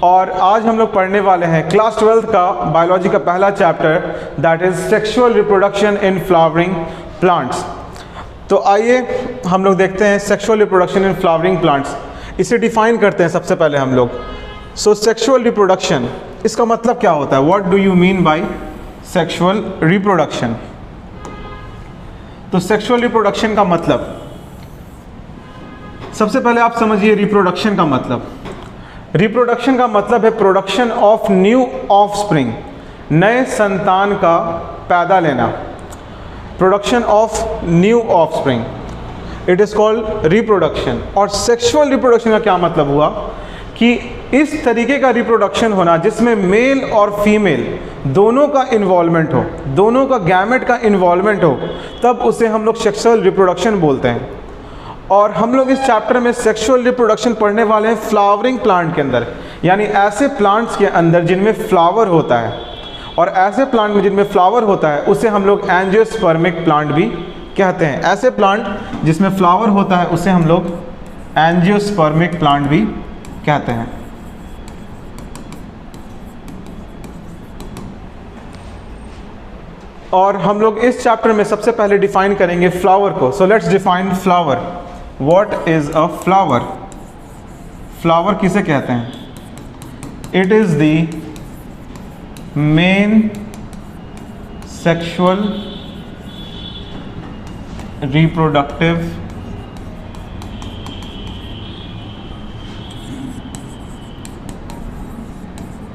और आज हम लोग पढ़ने वाले हैं क्लास 12 का बायोलॉजी का पहला chapter, that is sexual reproduction in flowering plants. तो आइए हम लोग देखते हैं sexual reproduction in flowering plants. इसे डिफाइन करते हैं सबसे पहले हम लोग। सो सेक्सुअल रिप्रोडक्शन, इसका मतलब क्या होता है? What do you mean by sexual reproduction? तो सेक्सुअल रिप्रोडक्शन का मतलब, सबसे पहले आप समझिए रिप्रोडक्शन का मतलब। रिप्रोडक्शन का मतलब है प्रोडक्शन ऑफ न्यू ऑफस्प्रिंग, नए संतान का पैदा लेना। Production of new offspring, it is called reproduction. और सेक्सुअल रिप्रोडक्शन का क्या मतलब हुआ कि इस तरीके का रिप्रोडक्शन होना जिसमें मेल और फीमेल दोनों का इन्वॉल्वमेंट हो, दोनों का गैमेट का इन्वॉल्वमेंट हो, तब उसे हम लोग सेक्सुअल रिप्रोडक्शन बोलते हैं। और हम लोग इस चैप्टर में सेक्सुअल रिप्रोडक्शन पढ़ने वाले हैं फ्लावरिंग प्लांट के अंदर, यानी ऐसे प्लांट्स के अंदर जिनमें फ्लावर होता है। और ऐसे प्लांट में जिनमें फ्लावर होता है उसे हम लोग एंजियोस्पर्मिक प्लांट भी कहते हैं। ऐसे प्लांट जिसमें फ्लावर होता है उसे हम लोग एंजियोस्पर्मिक प्लांट भी कहते हैं। और हम लोग इस चैप्टर में सबसे पहले डिफाइन करेंगे फ्लावर को। So let's define flower. What is a flower? Flower किसे कहते हैं? It is the main sexual reproductive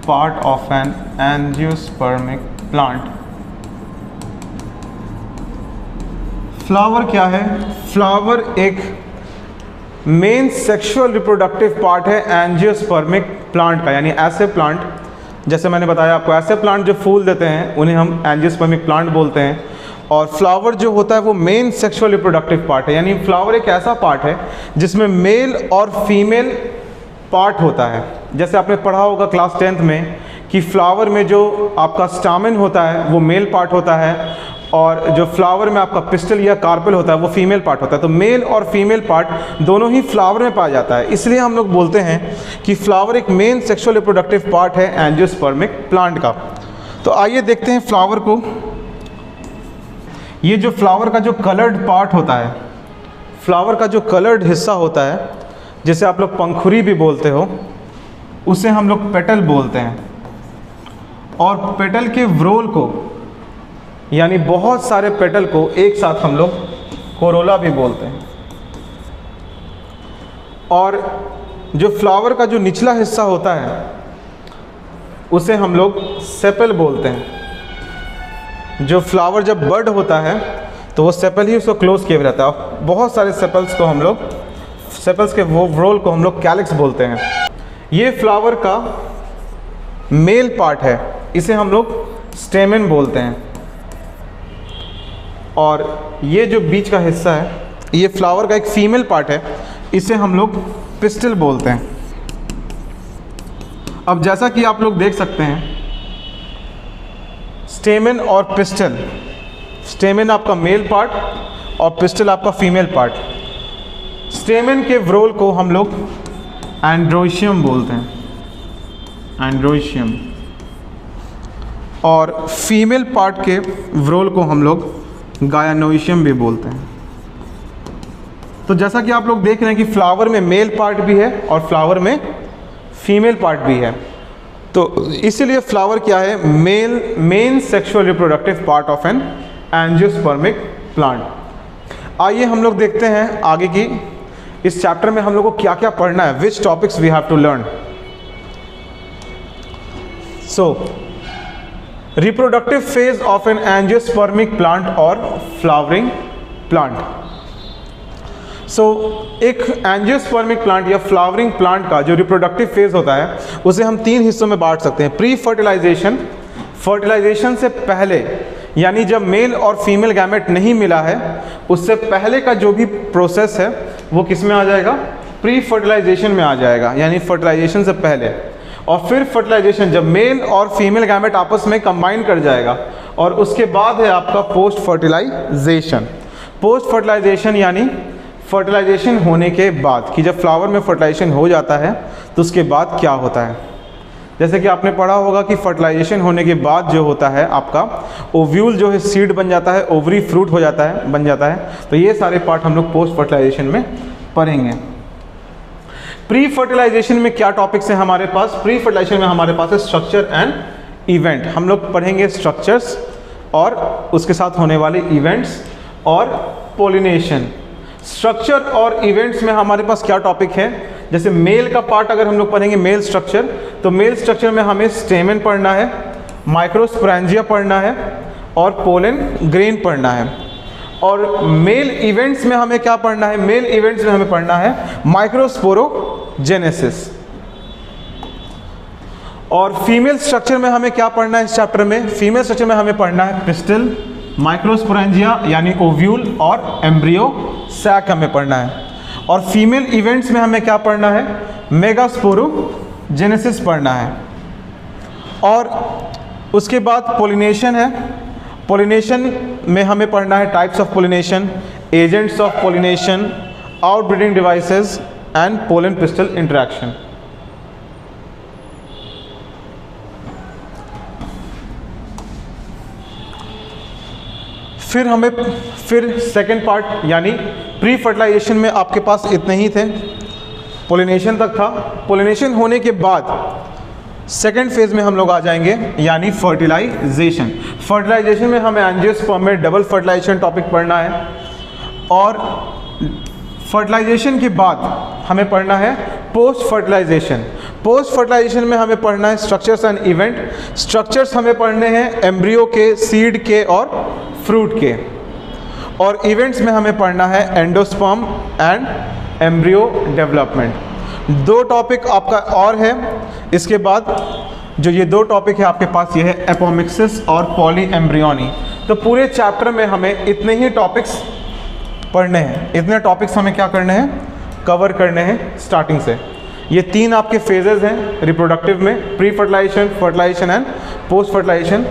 part of an angiospermic plant. Flower क्या है? फ्लावर एक मेन सेक्सुअल रिप्रोडक्टिव पार्ट है एंजियोस्पर्मिक प्लांट का, यानी ऐसे प्लांट, जैसे मैंने बताया आपको, ऐसे प्लांट जो फूल देते हैं उन्हें हम एंजियोस्पर्मिक प्लांट बोलते हैं। और फ्लावर जो होता है वो मेन सेक्सुअल रिप्रोडक्टिव पार्ट है, यानी फ्लावर एक ऐसा पार्ट है जिसमें मेल और फीमेल पार्ट होता है। जैसे आपने पढ़ा होगा क्लास 10th में कि फ्लावर में जो आपका स्टामेन होता है वो मेल पार्ट होता है, और जो फ्लावर में आपका पिस्टल या कार्पेल होता है वो फीमेल पार्ट होता है। तो मेल और फीमेल पार्ट दोनों ही फ्लावर में पाया जाता है, इसलिए हम लोग बोलते हैं कि फ्लावर एक मेन सेक्सुअल रिप्रोडक्टिव पार्ट है एंजियोस्पर्मिक प्लांट का। तो आइए देखते हैं फ्लावर को। ये जो फ्लावर का जो कलर्ड पार्ट होता है, फ्लावर का जो कलर्ड हिस्सा होता है, जिसे आप लोग पंखुड़ी भी बोलते हो, उसे हम लोग पेटल बोलते हैं। और पेटल के व्रोल को, यानी बहुत सारे पेटल को एक साथ हम लोग कोरोला भी बोलते हैं। और जो फ्लावर का जो निचला हिस्सा होता है उसे हम लोग सेपल बोलते हैं। जो फ्लावर जब बड होता है तो वो सेपल ही उसको क्लोज किए रहता है। बहुत सारे सेपल्स को हम लोग, सेपल्स के वो व्रोल को हम लोग कैलिक्स बोलते हैं। ये फ्लावर का मेल पार्ट है, इसे हम लोग स्टेमेन बोलते हैं। और ये जो बीच का हिस्सा है ये फ्लावर का एक फीमेल पार्ट है, इसे हम लोग पिस्टल बोलते हैं। अब जैसा कि आप लोग देख सकते हैं, स्टेमेन और पिस्टल, स्टेमेन आपका मेल पार्ट और पिस्टल आपका फीमेल पार्ट। स्टेमेन के व्रोल को हम लोग एंड्रोशियम बोलते हैं, एंड्रोशियम। और फीमेल पार्ट के व्रोल को हम लोग गायनोशियम भी बोलते हैं। तो जैसा कि आप लोग देख रहे हैं कि फ्लावर में मेल पार्ट भी है और फ्लावर में फीमेल पार्ट भी है। तो इसीलिए फ्लावर क्या है? Main sexual reproductive part of an angiospermic plant. आइए हम लोग देखते हैं आगे की, इस चैप्टर में हम लोग को क्या क्या पढ़ना है, which topics we have to learn. So reproductive phase of an angiospermic plant और फ्लावरिंग प्लांट। सो एक एंजियोस्पर्मिक प्लांट या फ्लावरिंग प्लांट का जो रिप्रोडक्टिव फेज होता है उसे हम 3 हिस्सों में बांट सकते हैं। प्री फर्टिलाइजेशन, फर्टिलाइजेशन से पहले, यानी जब मेल और फीमेल गैमेट नहीं मिला है उससे पहले का जो भी प्रोसेस है वो किस में आ जाएगा? प्री फर्टिलाइजेशन में आ जाएगा, यानी फर्टिलाइजेशन से पहले। और फिर फर्टिलाइजेशन, जब मेल और फीमेल गैमेट आपस में कंबाइन कर जाएगा, और उसके बाद है आपका पोस्ट फर्टिलाइजेशन। पोस्ट फर्टिलाइजेशन यानी फर्टिलाइजेशन होने के बाद, कि जब फ्लावर में फर्टिलाइजेशन हो जाता है तो उसके बाद क्या होता है। जैसे कि आपने पढ़ा होगा कि फर्टिलाइजेशन होने के बाद जो होता है आपका ओव्यूल जो है सीड बन जाता है, ओवरी फ्रूट हो जाता है, बन जाता है। तो ये सारे पार्ट हम लोग पोस्ट फर्टिलाइजेशन में पढ़ेंगे। प्री फर्टिलाइजेशन में क्या टॉपिक्स हैं हमारे पास? प्री फर्टिलाइजेशन में हमारे पास है स्ट्रक्चर एंड इवेंट। हम लोग पढ़ेंगे स्ट्रक्चर्स और उसके साथ होने वाले इवेंट्स और पोलिनेशन। स्ट्रक्चर और इवेंट्स में हमारे पास क्या टॉपिक है? जैसे मेल का पार्ट अगर हम लोग पढ़ेंगे मेल स्ट्रक्चर, तो मेल स्ट्रक्चर में हमें स्टेमन पढ़ना है, माइक्रोस्पोरेंजिया पढ़ना है और पोलन ग्रेन पढ़ना है। और मेल इवेंट्स में हमें क्या पढ़ना है? मेल इवेंट्स में हमें पढ़ना है माइक्रोस्पोरोजेनेसिस। और फीमेल स्ट्रक्चर में हमें क्या पढ़ना है इस चैप्टर में? फीमेल स्ट्रक्चर में हमें पढ़ना है पिस्टल, माइक्रोस्पोरेंजिया यानी ओव्यूल और एम्ब्रियो सैक हमें पढ़ना है। और फीमेल इवेंट्स में हमें क्या पढ़ना है? मेगास्पोरोजेनेसिस पढ़ना है। और उसके बाद पोलिनेशन है। पोलिनेशन में हमें पढ़ना है types of pollination, agents of pollination, outbreeding devices and pollen pistol interaction. फिर सेकेंड पार्ट यानी प्री फर्टिलाइजेशन में आपके पास इतने ही थे, पोलिनेशन तक था। पोलिनेशन होने के बाद सेकेंड फेज में हम लोग आ जाएंगे यानी फर्टिलाइजेशन। फर्टिलाइजेशन में हमें एंजियोस्पर्म में डबल फर्टिलाइजेशन टॉपिक पढ़ना है। और फर्टिलाइजेशन के बाद हमें पढ़ना है पोस्ट फर्टिलाइजेशन। पोस्ट फर्टिलाइजेशन में हमें पढ़ना है स्ट्रक्चर्स एंड इवेंट। स्ट्रक्चर्स हमें पढ़ने हैं एम्ब्रियो के, सीड के और फ्रूट के। और इवेंट्स में हमें पढ़ना है एंडोस्पर्म एंड एम्ब्रियो डेवलपमेंट। दो टॉपिक आपका और है। इसके बाद जो ये दो टॉपिक है आपके पास, ये है एपोमिक्सिस और पॉली एम्ब्रियोनी। तो पूरे चैप्टर में हमें इतने ही टॉपिक्स पढ़ने हैं। इतने टॉपिक्स हमें क्या करने हैं? कवर करने हैं स्टार्टिंग से। ये तीन आपके फेजेस हैं रिप्रोडक्टिव में, pre fertilization, fertilization and post fertilization.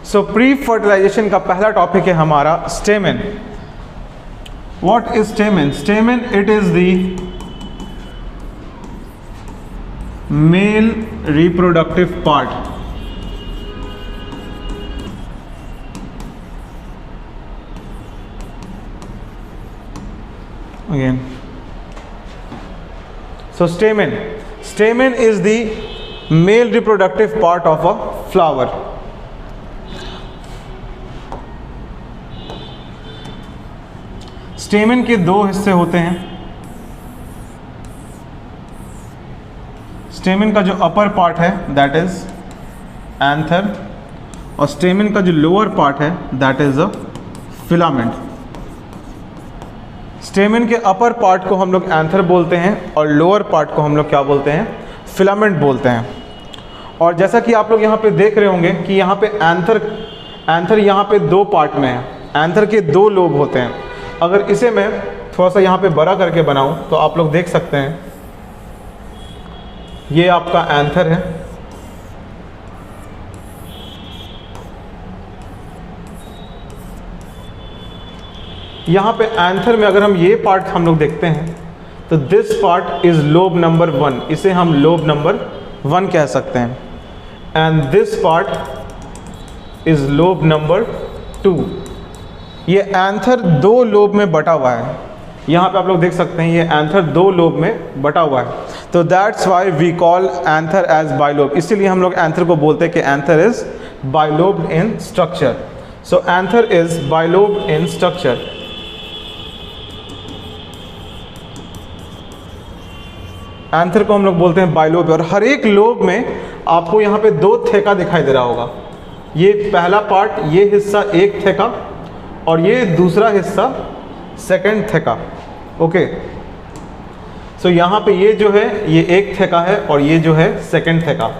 So pre fertilization का पहला टॉपिक है हमारा stamen. What is stamen? Stamen it is the male reproductive part. Again, so stamen is the male reproductive part of a flower. स्टेमन के दो हिस्से होते हैं। स्टेमन का जो अपर पार्ट है दैट इज एंथर, और स्टेमन का जो लोअर पार्ट है दैट इज अ फिलामेंट। स्टेमन के अपर पार्ट को हम लोग एंथर बोलते हैं और लोअर पार्ट को हम लोग क्या बोलते हैं? फिलामेंट बोलते हैं। और जैसा कि आप लोग यहाँ पे देख रहे होंगे कि यहाँ पे एंथर यहाँ पे दो पार्ट में है। एंथर के दो लोब होते हैं। अगर इसे मैं थोड़ा सा यहाँ पे बड़ा करके बनाऊँ तो आप लोग देख सकते हैं, ये आपका एंथर है। यहाँ पे एंथर में अगर हम ये पार्ट हम लोग देखते हैं तो this part is lobe number 1, इसे हम लोब नंबर 1 कह सकते हैं। And this part is lobe number 2। ये एंथर दो लोब में बटा हुआ है। यहाँ पे आप लोग देख सकते हैं ये एंथर दो लोब में बटा हुआ है। तो that's why we call anther as bilobe. इसीलिए हम लोग एंथर को बोलते हैं कि anther is bilobed in structure. So anther is bilobed in structure. Anther को हम लोग बोलते हैं बाइलोब। और हर एक लोब में आपको यहाँ पे दो थेका दिखाई दे रहा होगा। ये पहला पार्ट, ये हिस्सा एक थेका और ये दूसरा हिस्सा सेकंड थेका। ओके, सो यहाँ पे ये जो है ये एक थेका है और ये जो है सेकंड थेका।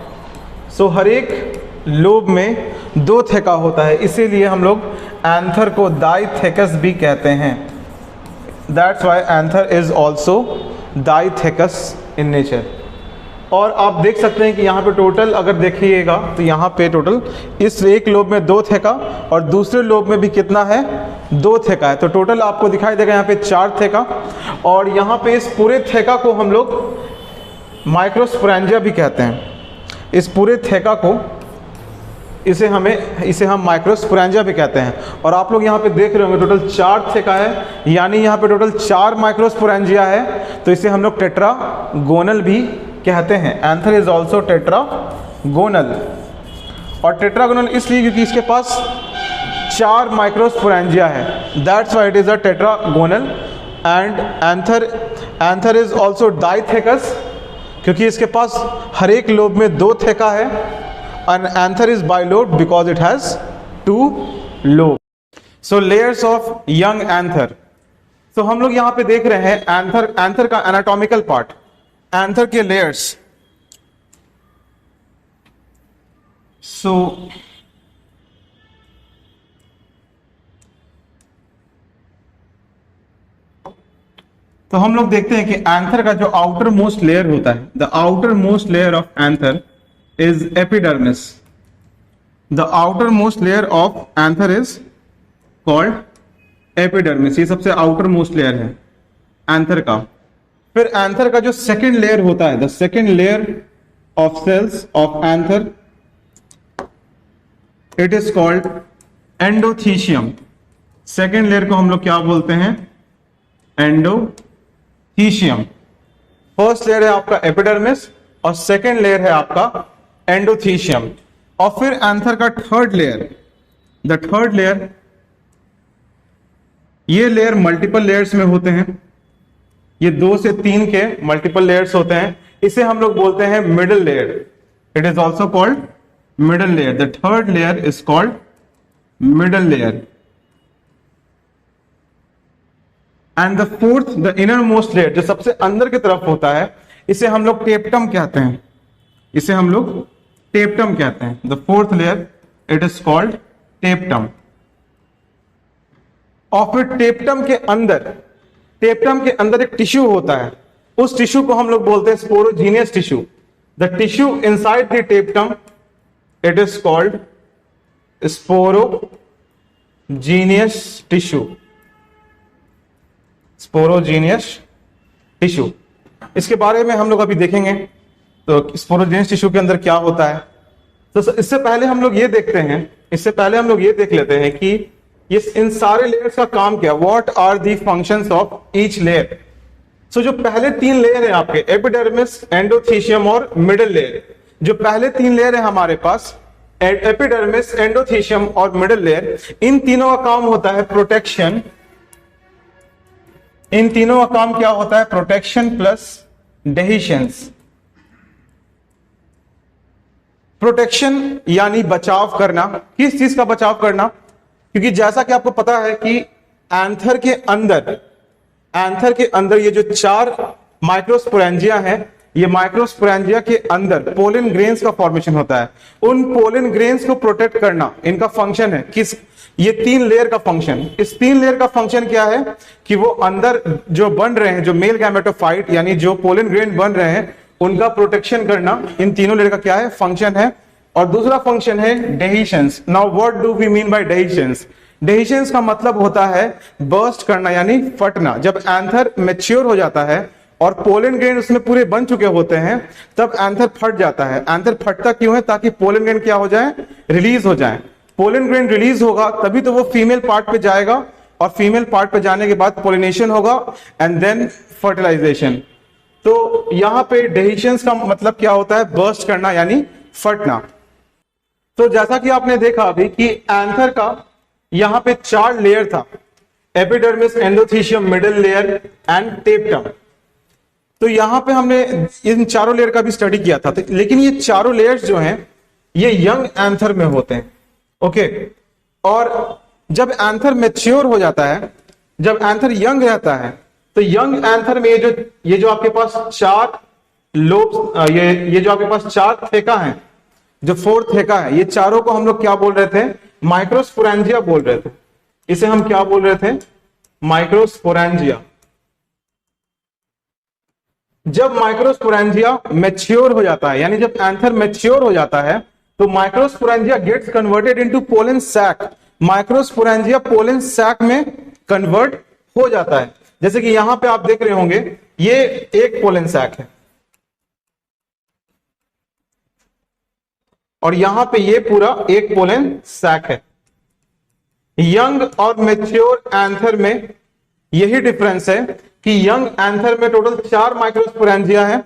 सो हर एक लोब में दो थेका होता है, इसीलिए हम लोग एंथर को डाइथेकस भी कहते हैं। That's why anther is also dithecous in nature. और आप देख सकते हैं कि यहाँ पे टोटल अगर देखिएगा तो यहाँ पे टोटल इस एक लोब में दो थेका और दूसरे लोब में भी कितना है? दो थेका है। तो टोटल आपको दिखाई देगा यहाँ पे 4 थेका। और यहाँ पे इस पूरे थेका को हम लोग माइक्रोस्पोरेंजिया भी कहते हैं। इस पूरे थेका को इसे हम माइक्रोस्पोरेंजिया भी कहते हैं। और आप लोग यहाँ पे देख रहे होंगे टोटल 4 थेका है, यानी यहाँ पे टोटल 4 माइक्रोस्पोरेंजिया है, तो इसे हम लोग टेट्रागोनल भी कहते हैं। एंथर इज ऑल्सो टेट्रागोनल, और टेट्रागोनल इसलिए क्योंकि इसके पास 4 माइक्रोस्पोरेंजिया है, that's why it is a tetragonal. And anther is also dithecous, क्योंकि इसके पास हर एक लोब में 2 थेका है। And anther is bilobe because it has 2 lobe. So layers of young anther. तो हम लोग यहाँ पे देख रहे हैं एंथर का एनाटॉमिकल पार्ट, एंथर के लेयर्स। तो हम लोग देखते हैं कि एंथर का जो आउटर मोस्ट लेयर होता है, the outer most layer of anther is epidermis. The outer most layer of anther is called epidermis. ये सबसे आउटर मोस्ट लेयर है एंथर का। फिर एंथर का जो सेकेंड लेयर होता है, the second layer of cells of anther, it is called endothecium. Second layer को हम लोग क्या बोलते हैं? एंडोथीशियम। फर्स्ट लेयर है आपका एपिडर्मिस और सेकेंड लेयर है आपका एंडोथीशियम। और फिर एंथर का third layer, the third layer, ये लेयर मल्टीपल लेयर्स में होते हैं, ये 2 से 3 के मल्टीपल लेयर्स होते हैं, इसे हम लोग बोलते हैं middle layer. It is also called middle layer. The third layer is called middle layer. And the fourth, the inner most layer, जो सबसे अंदर की तरफ होता है, इसे हम लोग टेप्टम कहते हैं। इसे हम लोग टेप्टम कहते हैं। The fourth layer, it is called टेप्टम। और फिर टेप्टम के अंदर एक टिश्यू होता है, उस टिश्यू को हम लोग बोलते हैं sporogenous tissue. The tissue inside the टेप्टम, it is called sporogenous tissue. Sporogenous tissue, इसके बारे में हम लोग अभी देखेंगे। तो स्पोरोजीनियस टिश्यू के अंदर क्या होता है, तो इससे पहले हम लोग ये देख लेते हैं कि ये इन सारे लेयर्स का काम क्या, what are the functions of each layer. So जो पहले 3 लेयर है आपके, एपिडर्मिस, एंडोथीशियम और मिडिल लेयर, जो पहले 3 लेयर है हमारे पास, एपिडर्मिस, एंडोथीशियम और मिडिल लेयर, इन तीनों का काम होता है प्रोटेक्शन। इन तीनों का काम क्या होता है? Protection plus dehiscence. प्रोटेक्शन यानी बचाव करना। किस चीज का बचाव करना? क्योंकि जैसा कि आपको पता है कि एंथर के अंदर ये जो 4 माइक्रोस्पोरेंजिया हैं, ये माइक्रोस्पोरेंजिया के अंदर पोलन ग्रेन्स का फॉर्मेशन होता है। उन पोलन ग्रेन्स को प्रोटेक्ट करना इनका फंक्शन है। किस? ये 3 लेयर का फंक्शन। इस 3 लेयर का फंक्शन क्या है कि वो अंदर जो बन रहे हैं, जो मेल गैमेटोफाइट यानी जो पोलन ग्रेन बन रहे हैं, उनका प्रोटेक्शन करना इन तीनों लेयर का क्या है? फंक्शन है। और दूसरा फंक्शन है dehiscence. Now what do we mean by dehiscence? Dehiscence का मतलब होता है बर्स्ट करना यानी फटना। जब एंथर मैच्योर हो जाता है और पोलन ग्रेन उसमें पूरे बन चुके होते हैं, तब एंथर फट जाता है। एंथर फटता क्यों है? ताकि पोलन ग्रेन क्या हो जाए? रिलीज हो जाए। पोलन ग्रेन रिलीज होगा तभी तो वो फीमेल पार्ट पे जाएगा, और फीमेल पार्ट पे जाने के बाद पोलिनेशन होगा एंड देन फर्टिलाइजेशन। तो यहां पे डेहिशंस का मतलब क्या होता है? बर्स्ट करना यानी फटना। तो जैसा कि आपने देखा अभी कि एंथर का यहां पे 4 लेयर था, epidermis, endothecium, middle layer and टेप्टम। तो यहां पे हमने इन चारों लेयर का भी स्टडी किया था। तो लेकिन ये चारों लेयर्स जो हैं ये यंग एंथर में होते हैं। ओके, और जब एंथर मैच्योर हो जाता है, जब एंथर यंग रहता है, तो यंग एंथर में ये जो आपके पास 4 लोब्स, ये जो आपके पास 4 थेका हैं, जो 4 थेका है, ये चारों को हम लोग क्या बोल रहे थे? माइक्रोस्पोरेंजिया बोल रहे थे। इसे हम क्या बोल रहे थे? माइक्रोस्पोरेंजिया। जब माइक्रोस्पोरेंजिया मैच्योर हो जाता है, यानी जब एंथर मैच्योर हो जाता है, तो microsporangia gets converted into pollen sac. Microsporangia pollen sac में कन्वर्ट हो जाता है। जैसे कि यहां पे आप देख रहे होंगे, ये एक पोलन सैक है, और यहां पे ये पूरा एक पोलन सैक है। यंग और मैच्योर एंथर में यही डिफरेंस है कि यंग एंथर में टोटल 4 माइक्रोस्पोरेंजिया है,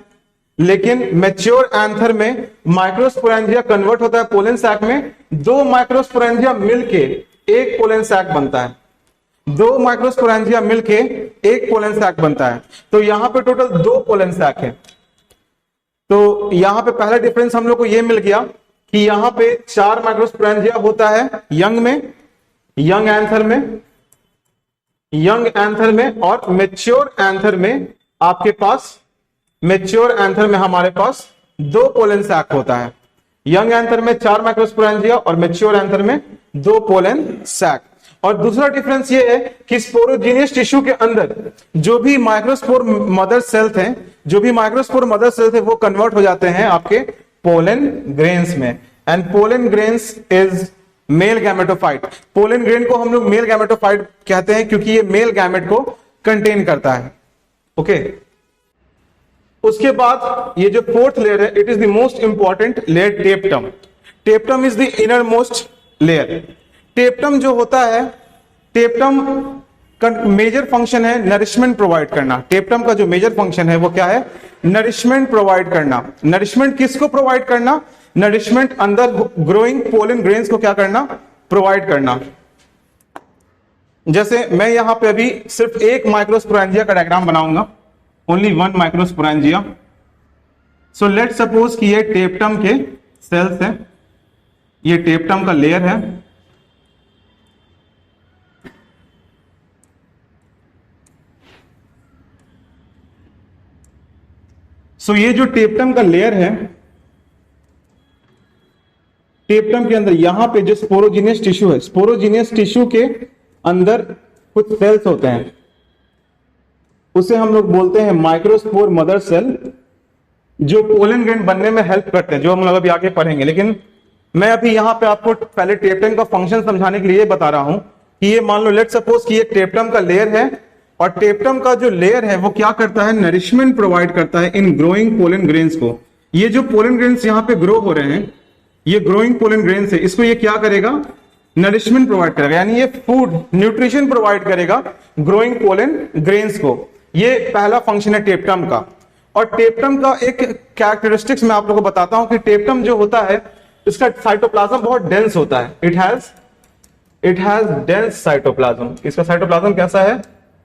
लेकिन मैच्योर एंथर में माइक्रोस्पोरेंजिया कन्वर्ट होता है पोलन सैक में, 2 माइक्रोस्पोरेंजिया मिलके एक पोलन सैक बनता है, 2 माइक्रोस्पोरेंजिया मिलके एक पोलन सैक बनता है। तो यहां पे टोटल 2 पोलन सैक है। तो यहां पे पहला डिफरेंस हम लोग को यह मिल गया कि यहां पे 4 माइक्रोस्पोरेंजिया होता है यंग में, यंग एंथर में, यंग एंथर में, और मैच्योर एंथर में आपके पास, मैच्योर एंथर में हमारे पास 2 पोलन सैक होता है। यंग एंथर में 4 माइक्रोस्पोरेंजिया और मैच्योर एंथर में 2 पोलन सैक। और दूसरा डिफरेंस ये है कि स्पोरोजीनियस टिश्यू के अंदर जो भी माइक्रोस्पोर मदर सेल्स हैं, जो भी माइक्रोस्पोर मदर सेल्स है वो कन्वर्ट हो जाते हैं आपके पोलन ग्रेन्स में। And pollen grains is male gametophyte. Pollen grain को हम लोग मेल गैमेटोफाइट कहते हैं क्योंकि ये मेल गैमेट को कंटेन करता है। ओके, उसके बाद ये जो 4th लेयर है, it is the most important layer, टेप्टम। टेप्टम is the inner most layer. टेप्टम जो होता है, टेप्टम का मेजर फंक्शन है नरिशमेंट प्रोवाइड करना। टेप्टम का जो मेजर फंक्शन है वो क्या है? नरिशमेंट प्रोवाइड करना। नरिशमेंट किसको प्रोवाइड करना? नरिशमेंट अंदर ग्रोइंग पोलन ग्रेन्स को क्या करना? प्रोवाइड करना। जैसे मैं यहां पे अभी सिर्फ एक माइक्रोस्पोरेंजिया का डायग्राम बनाऊंगा, only 1 microsporangia. So let suppose कि ये टेप्टम के सेल्स हैं, ये टेप्टम का लेयर है। सो ये जो टेप्टम का लेयर है, टेप्टम के अंदर यहां पे जो स्पोरोजीनियस टिश्यू है, स्पोरोजीनियस टिश्यू के अंदर कुछ सेल्स होते हैं, उसे हम लोग बोलते हैं माइक्रोस्पोर मदर सेल, जो पोलन ग्रेन बनने में हेल्प करते हैं, जो हम लोग अभी आगे पढ़ेंगे। लेकिन मैं अभी यहां पे आपको पहले टेप्टम का फंक्शन समझाने के लिए बता रहा हूं कि ये मान लो लेट सपोज कि ये टेप्टम का लेयर है, और टेप्टम का जो लेयर है वो क्या करता है? नरिशमेंट प्रोवाइड करता है इन ग्रोइंग पोलन ग्रेन्स को। ये जो पोलन ग्रेन्स यहां पे ग्रो हो रहे हैं, ये ग्रोइंग पोलन ग्रेन्स है, इसको ये क्या करेगा? नरिशमेंट प्रोवाइड करेगा, यानी ये फूड न्यूट्रिशन प्रोवाइड करेगा ग्रोइंग पोलन ग्रेन्स को। ये पहला फंक्शन है टेप्टम का। और टेप्टम का एक कैरेक्टरिस्टिक्स मैं आप लोगों को बताता हूं कि टेप्टम जो होता है, इसका साइटोप्लाज्म बहुत डेंस होता है। It has dense cytoplasm. इसका साइटोप्लाज्म कैसा है?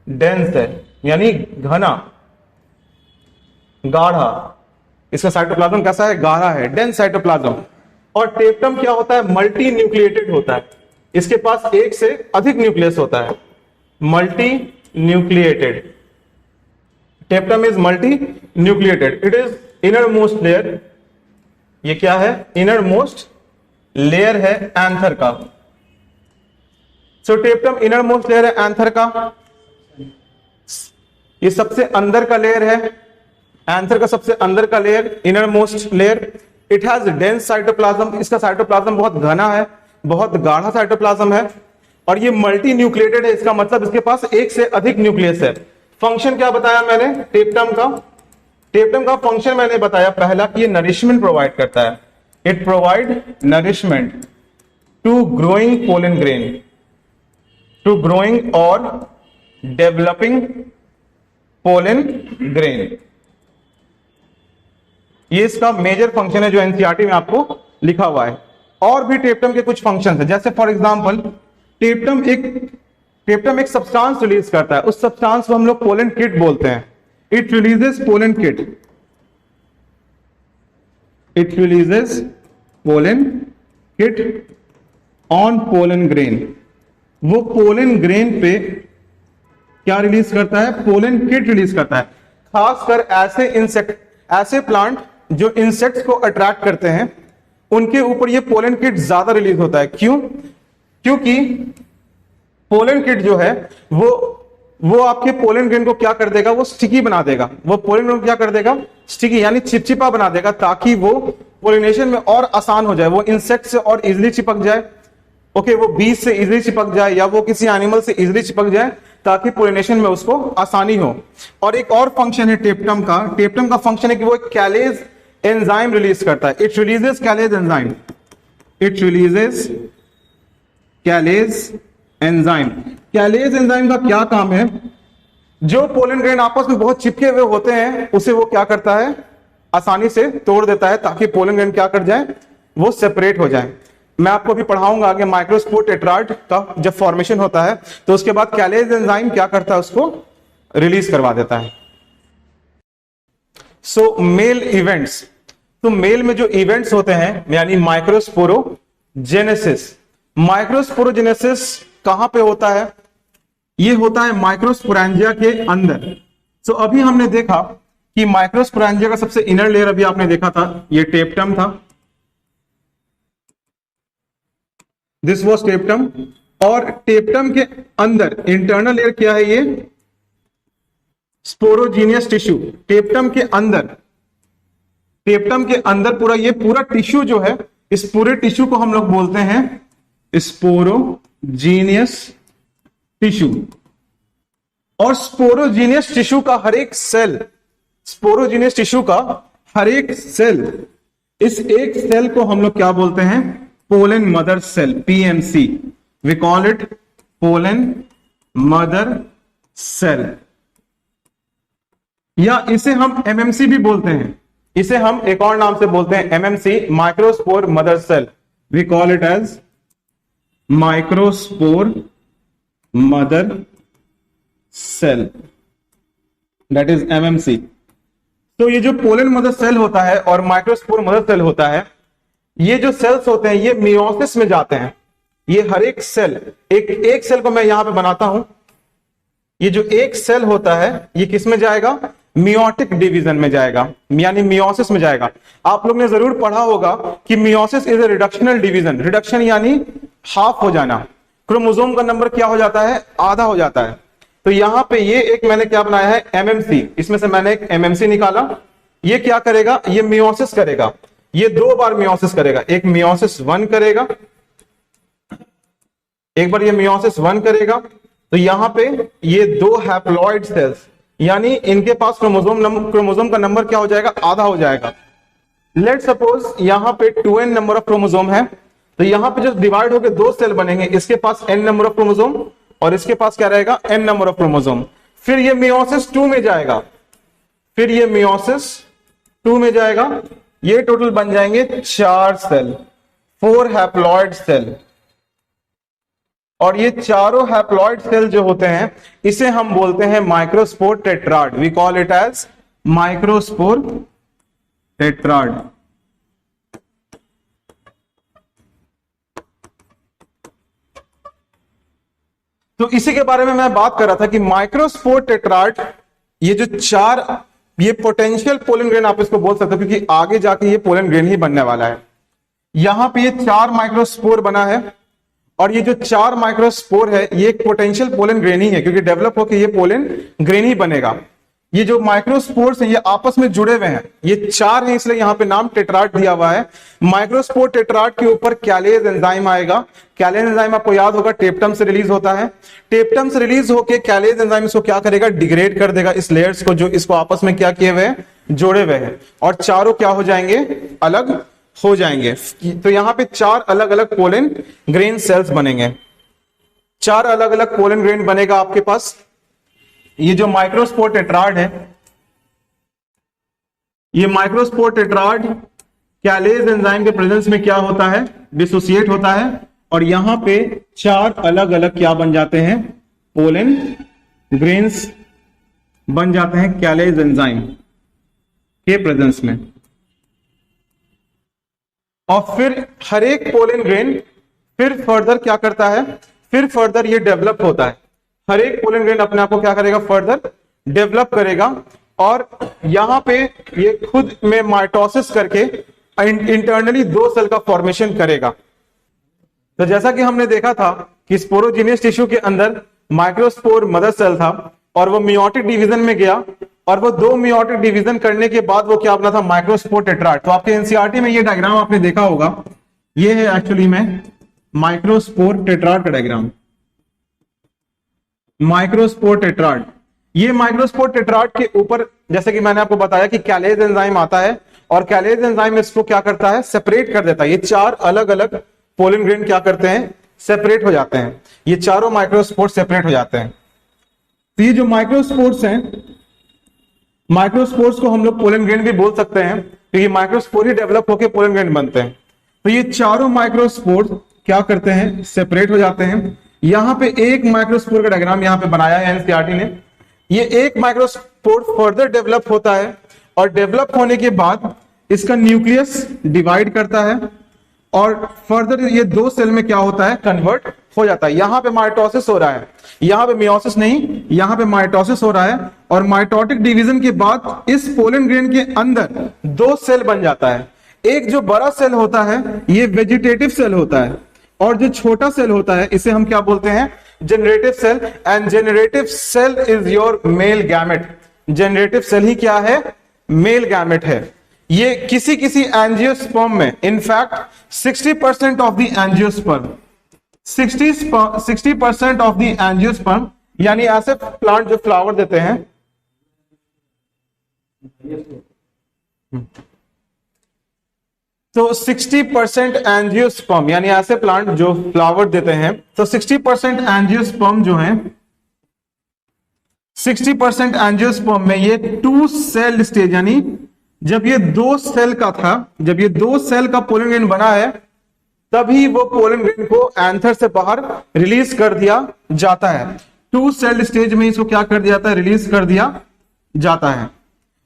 डेंस है, यानी घना, गाढ़ा। इसका साइटोप्लाज्म कैसा है? गाढ़ा है, डेंस साइटोप्लाज्म। और टेप्टम क्या होता है? मल्टी न्यूक्लिएटेड होता है। इसके पास एक से अधिक न्यूक्लियस होता है, multi nucleated. टेप्टम is multi nucleated. It is inner most layer. ये क्या है? इनर मोस्ट लेयर है एंथर का। सो टेप्टम इनर मोस्ट लेयर है एंथर का। ये सबसे अंदर का लेयर है, एंथर का सबसे अंदर का layer, inner most layer. It has dense cytoplasm. इसका साइटोप्लाज्म बहुत घना है, बहुत गाढ़ा साइटोप्लाज्म है, और ये मल्टी न्यूक्लिएटेड है। इसका मतलब इसके पास एक से अधिक न्यूक्लियस है। फंक्शन क्या बताया मैंने टेप्टम का? टेप्टम का फंक्शन मैंने बताया पहला कि ये नरिशमेंट प्रोवाइड करता है। It provide nourishment to growing pollen grain, to growing और डेवलपिंग पोलन ग्रेन। ये इसका मेजर फंक्शन है जो एनसीईआरटी में आपको लिखा हुआ है। और भी टेप्टम के कुछ फंक्शन है, जैसे फॉर एग्जांपल टेप्टम एक सब्सटेंस रिलीज करता है। उस सब्सटेंस को हम लोग पोलन किट बोलते हैं। It releases pollen kit. It releases pollen kit on pollen grain. वो पोलन ग्रेन पे क्या रिलीज करता है? पोलन किट रिलीज करता है। खासकर ऐसे इंसेक्ट, ऐसे प्लांट जो इंसेक्ट्स को अट्रैक्ट करते हैं, उनके ऊपर ये पोलन किट ज्यादा रिलीज होता है। क्यों? क्योंकि पोलन किट जो है वो आपके पोलन ग्रेन को क्या कर देगा? वो स्टिकी बना देगा। वो पोलन ग्रेन को क्या कर देगा? स्टिकी, यानी चिपचिपा बना देगा, ताकि वो पोलिनेशन में और आसान हो जाए, वो इंसेक्ट से और इजिली चिपक जाए। ओके, वो बीज से इजिली चिपक जाए या वो किसी एनिमल से इजिली चिपक जाए, ताकि पोलिनेशन में उसको आसानी हो। और एक और फंक्शन है टेप्टम का। टेप्टम का फंक्शन है कि वो एक कैलेज एंजाइम रिलीज करता है। It releases callase enzyme. It releases callase enzyme. Callase enzyme का क्या काम है? जो पोलन ग्रेन आपस में बहुत चिपके हुए होते हैं उसे वो क्या करता है, आसानी से तोड़ देता है ताकि पोलन ग्रेन क्या कर जाए, वो सेपरेट हो जाए। मैं आपको भी पढ़ाऊंगा आगे माइक्रोस्पोर टेट्राड का जब फॉर्मेशन होता है तो उसके बाद कैलेज एंजाइम क्या करता है, उसको रिलीज करवा देता है। सो मेल इवेंट्स, तो मेल में जो इवेंट्स होते हैं यानी माइक्रोस्पोरोजेनेसिस। माइक्रोस्पोरोजेनेसिस कहां पे होता है? ये होता है माइक्रोस्पोरेंजिया के अंदर। सो अभी हमने देखा कि माइक्रोस्पोरेंजिया का सबसे इनर लेयर अभी आपने देखा था, ये टेप्टम था, दिस वॉज टेप्टम। और टेप्टम के अंदर इंटरनल लेयर क्या है? ये स्पोरोजीनियस टिश्यू। टेप्टम के अंदर पूरा ये पूरा टिश्यू जो है, इस पूरे टिश्यू को हम लोग बोलते हैं स्पोरोजीनियस टिश्यू। और स्पोरोजीनियस टिश्यू का हर एक सेल, स्पोरोजीनियस टिश्यू का हर एक सेल, इस एक सेल को हम लोग क्या बोलते हैं? Pollen mother cell, PMC. We call it pollen mother cell, या इसे हम एमएमसी भी बोलते हैं। इसे हम एक और नाम से बोलते हैं MMC, microspore mother cell. We call it as microspore mother cell, that is MMC. तो ये जो पोलन मदर सेल होता है और माइक्रोस्पोर मदर सेल होता है, ये जो सेल्स होते हैं ये मियोसिस में जाते हैं। ये हर एक सेल, एक सेल को मैं यहां पे बनाता हूं, ये जो एक सेल होता है ये किस में जाएगा? मियोटिक डिवीजन में जाएगा, यानी मियोसिस में जाएगा। आप लोग ने जरूर पढ़ा होगा कि meiosis is a reductional division. Reduction यानी हाफ हो जाना। क्रोमोसोम का नंबर क्या हो जाता है? आधा हो जाता है। तो यहां पे ये एक मैंने क्या बनाया है? एमएमसी। इसमें से मैंने एक एमएमसी निकाला। ये क्या करेगा? ये मियोसिस करेगा। ये 2 बार मियोसिस करेगा। एक मियोसिस 1 करेगा, एक बार ये मियोसिस 1 करेगा। तो यहां पे ये 2 हैप्लॉइड सेल्स, यानी इनके पास क्रोमोसोम का नंबर क्या हो जाएगा? आधा हो जाएगा। लेट सपोज यहां पे 2n नंबर ऑफ क्रोमोसोम है, तो यहां पे जो डिवाइड होकर 2 सेल बनेंगे, इसके पास n नंबर ऑफ क्रोमोसोम और इसके पास क्या रहेगा? n number of chromosome. फिर ये मियोसिस 2 में जाएगा, फिर ये मियोसिस 2 में जाएगा। ये टोटल बन जाएंगे 4 सेल, 4 हैप्लॉइड सेल। और ये चारों हैप्लॉइड सेल जो होते हैं इसे हम बोलते हैं microspore tetrad. We call it as microspore tetrad. तो इसी के बारे में मैं बात कर रहा था कि माइक्रोस्पोर टेट्राड, ये जो 4, ये पोटेंशियल पोलन ग्रेन आप इसको बोल सकते हो, क्योंकि आगे जाके ये पोलन ग्रेन ही बनने वाला है। यहां पे ये 4 माइक्रोस्पोर बना है और ये जो 4 माइक्रोस्पोर है ये एक पोटेंशियल पोलन ग्रेन ही है, क्योंकि डेवलप होकर ये पोलन ग्रेन ही बनेगा। ये जो माइक्रोस्पोर्स हैं ये आपस में जुड़े हुए हैं, ये 4 हैं, इसलिए यहां पे नाम टेट्राड दिया हुआ है। माइक्रोस्पोर टेट्राड के ऊपर कैलेज एंजाइम आएगा। कैलेज एंजाइम आपको याद होगा टेप्टम से रिलीज होता है। टेप्टम से रिलीज होकर कैलेज एंजाइम इसको क्या करेगा? डिग्रेड कर देगा इस लेयर्स को, जो इसको आपस में क्या किए हुए हैं? जोड़े हुए हैं। और चारों क्या हो जाएंगे? अलग हो जाएंगे। तो यहां पे 4 अलग अलग पोलन ग्रेन सेल्स बनेंगे। 4 अलग अलग पोलन ग्रेन बनेगा आपके पास। ये जो माइक्रोस्पोर टेट्राड है, ये माइक्रोस्पोर टेट्राड कैलेज एंजाइम के प्रेजेंस में क्या होता है? डिसोसिएट होता है। और यहां पे 4 अलग अलग क्या बन जाते हैं? पोलन ग्रेन्स बन जाते हैं कैलेज एंजाइम के प्रेजेंस में। और फिर हर एक पोलन ग्रेन फिर फर्दर क्या करता है? फिर फर्दर ये डेवलप होता है। हर एक पोलन ग्रेन अपने आप को क्या करेगा? फर्दर डेवलप करेगा। और यहां पे ये खुद में माइटोसिस करके इंटरनली 2 सेल का फॉर्मेशन करेगा। तो जैसा कि हमने देखा था कि स्पोरोजीनियस टिश्यू के अंदर माइक्रोस्पोर मदर सेल था और वो मियोटिक डिवीजन में गया, और वो 2 मियोटिक डिवीजन करने के बाद वो क्या बना था? Microspore tetrad. तो आपके एनसीईआरटी में ये डायग्राम आपने देखा होगा, ये है एक्चुअली में माइक्रोस्पोर टेट्राड का डायग्राम। माइक्रोस्पोर टेट्राड, ये माइक्रोस्पोर टेट्राड के ऊपर जैसे कि मैंने आपको बताया कि कैलेज एंजाइम आता है और कैलेज एंजाइम इसको क्या करता है, सेपरेट कर देता है। ये 4 अलग अलग पोलन ग्रेन क्या करते हैं, सेपरेट हो जाते हैं। ये चारों माइक्रोस्पोर्स सेपरेट हो जाते हैं। तो ये जो माइक्रोस्पोर्स हैं, माइक्रोस्पोर्स को हम लोग पोलन ग्रेन भी बोल सकते हैं, क्योंकि माइक्रोस्पोर ही डेवलप होकर पोलन ग्रेन बनते हैं। तो ये चारों माइक्रोस्पोर्स क्या करते हैं, सेपरेट हो जाते हैं। यहां पे एक माइक्रोस्पोर का डायग्राम यहां पे बनाया है एनसीईआरटी ने। ये एक माइक्रोस्पोर फर्दर डेवलप होता है और डेवलप होने के बाद इसका न्यूक्लियस डिवाइड करता है और फर्दर ये 2 सेल में क्या होता है, कन्वर्ट हो जाता है। यहां पे माइटोसिस हो रहा है, यहां पे मियोसिस नहीं, यहां पे माइटोसिस हो रहा है। और माइटोटिक डिवीजन के बाद इस पोलन ग्रेन के अंदर 2 सेल बन जाता है। एक जो बड़ा सेल होता है ये वेजिटेटिव सेल होता है, और जो छोटा सेल होता है इसे हम क्या बोलते हैं, generative cell. And generative cell is your male gamete. Generative cell ही क्या है, मेल गैमेट है। ये किसी किसी एंजियोस्पर्म में, in fact 60% of the angiosperm, 60% of the angiosperm, यानी ऐसे प्लांट जो फ्लावर देते हैं, तो 60% एंजियोस्पर्म यानी ऐसे प्लांट जो फ्लावर देते हैं, तो 60% एंजियोस्पर्म जो है, 60% एंजियोस्पर्म में ये 2 सेल स्टेज, यानी जब ये 2 सेल का था, जब ये 2 सेल का पोलन ग्रेन बना है, तभी वो पोलन ग्रेन को एंथर से बाहर रिलीज कर दिया जाता है। 2 सेल स्टेज में इसको क्या कर दिया जाता है, रिलीज कर दिया जाता है।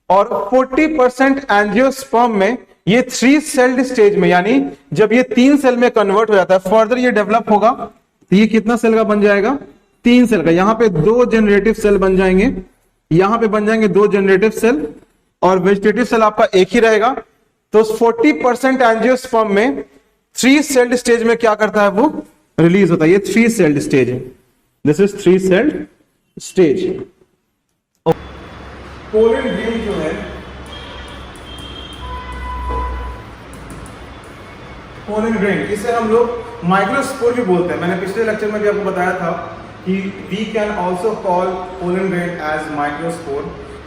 और 40% एंजियोस्पर्म में ये 3 सेल्ड स्टेज में, यानी जब ये 3 सेल में कन्वर्ट हो जाता है, फर्दर ये डेवलप होगा, तो ये कितना सेल का बन जाएगा, 3 सेल का। यहां पे 2 जनरेटिव सेल बन जाएंगे, यहां पे बन जाएंगे 2 जनरेटिव सेल, और वेजिटेटिव सेल आपका एक ही रहेगा। तो 40% एंजियोस्पर्म में 3 सेल्ड स्टेज में क्या करता है, वो रिलीज होता है। ये 3 सेल्ड स्टेज है, this is 3 sailed stage. Pollen grain जो है, पोलन ग्रेन, इसे हम लोग माइक्रोस्पोर भी बोलते हैं। मैंने पिछले लेक्चर में भी आपको बताया था कि we can also call pollen grain as microspore,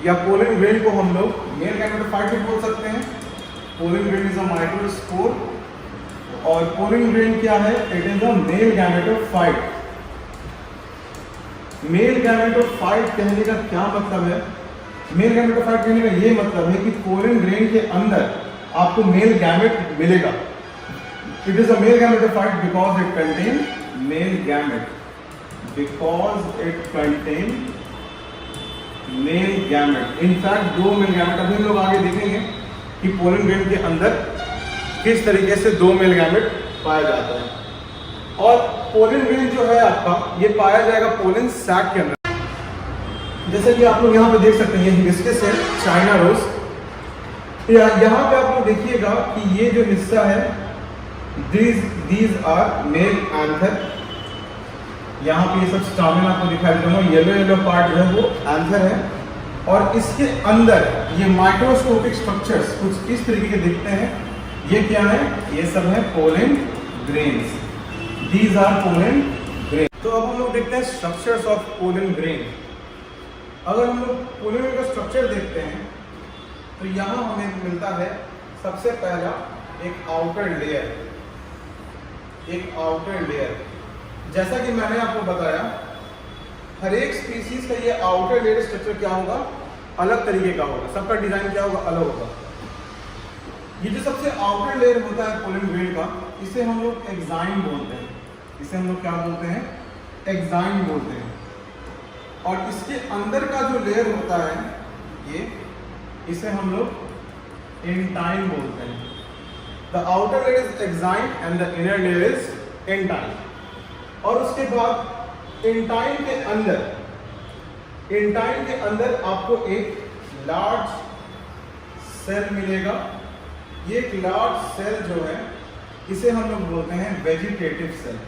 या पोलन ग्रेन को हम लोग मेल गैमेटोफाइट भी बोल सकते हैं। Pollen grain is a microspore, और पोलन ग्रेन क्या है, it is a male gametophyte. Male gametophyte कहने का क्या मतलब है, मेल गैमेटोफाइट कहने का ये मतलब है कि पोलन ग्रेन के अंदर आपको मेल गैमेट मिलेगा। It is a male gametophyte because it contain male gamete, because it contain male gamete. In fact 2 male gamete, अभी हम लोग आगे देखेंगे कि पोलन ग्रेन के अंदर किस तरीके से 2 मेल गैमेट पाया जाता है। और पोलन ग्रेन जो है आपका, ये पाया जाएगा पोलन सैक के अंदर। जैसे कि आप लोग यहाँ पे देख सकते हैं, हिबिस्कस है, चाइना रोज। यहाँ पे आप लोग देखिएगा कि ये जो हिस्सा है, these आर मेल एंथर। यहाँ पे ये सब स्टामिना आपको दिखाई दूंगा, येलो येलो पार्ट जो है वो एंथर है। और इसके अंदर ये माइक्रोस्कोपिक स्ट्रक्चर्स कुछ इस तरीके के दिखते हैं। ये क्या है, ये सब है pollen grains, these are pollen grain. तो अब हम लोग देखते हैं स्ट्रक्चर्स ऑफ पोलन ग्रेन। अगर हम लोग पोलन ग्रेन का स्ट्रक्चर देखते हैं, तो यहाँ हमें मिलता है सबसे पहला एक आउटर लेयर, एक आउटर लेयर। जैसा कि मैंने आपको बताया, हर एक स्पीसीज का ये आउटर लेयर स्ट्रक्चर क्या होगा, अलग तरीके का होगा, सबका डिजाइन क्या होगा, अलग होगा। ये जो सबसे आउटर लेयर होता है पोलन ग्रेन का, इसे हम लोग एक्साइन बोलते हैं। इसे हम लोग क्या बोलते हैं, एक्साइन बोलते हैं। और इसके अंदर का जो लेयर होता है, ये, इसे हम लोग इंटाइन बोलते हैं। The outer layer is exine and the inner layer is intine. और उसके बाद इंटाइन के अंदर आपको एक लार्ज सेल मिलेगा। ये एक लार्ज सेल जो है, इसे हम लोग बोलते हैं vegetative cell.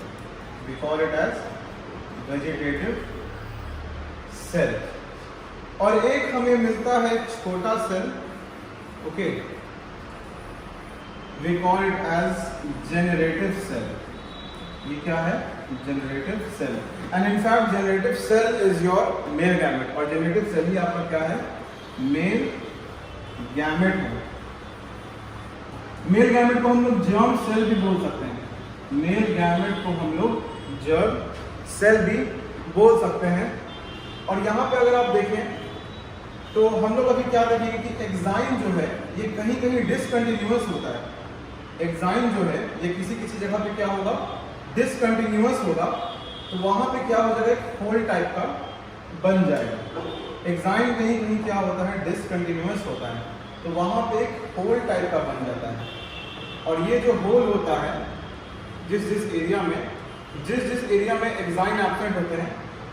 We call it as vegetative cell. और एक हमें मिलता है छोटा cell, okay, we call it as generative cell. ये क्या है, generative cell. And in fact generative cell is your male gamete, और जनरेटिव सेल ही आपका क्या है, मेल गैमेट है। मेल गैमेट को हम लोग जर्म सेल भी बोल सकते हैं, मेल गैमेट को हम लोग जर्म सेल भी बोल सकते हैं। और यहाँ पे अगर आप देखें तो हम लोग अभी क्या देखेंगे कि एग्जाइम जो है ये कहीं कहीं डिसकंटिन्यूअस होता है। एग्जाइम जो है ये किसी किसी जगह पे क्या होगा, डिसकंटिन्यूअस होगा, तो वहाँ पे क्या हो जाएगा, एक होल टाइप का बन जाएगा। एग्जाइम कहीं कहीं क्या होता है, डिसकंटिन्यूअस होता है, तो वहाँ पे एक होल टाइप का बन जाता है। और ये जो होल होता है जिस जिस एरिया में एग्जाइम एब्सेंट होते हैं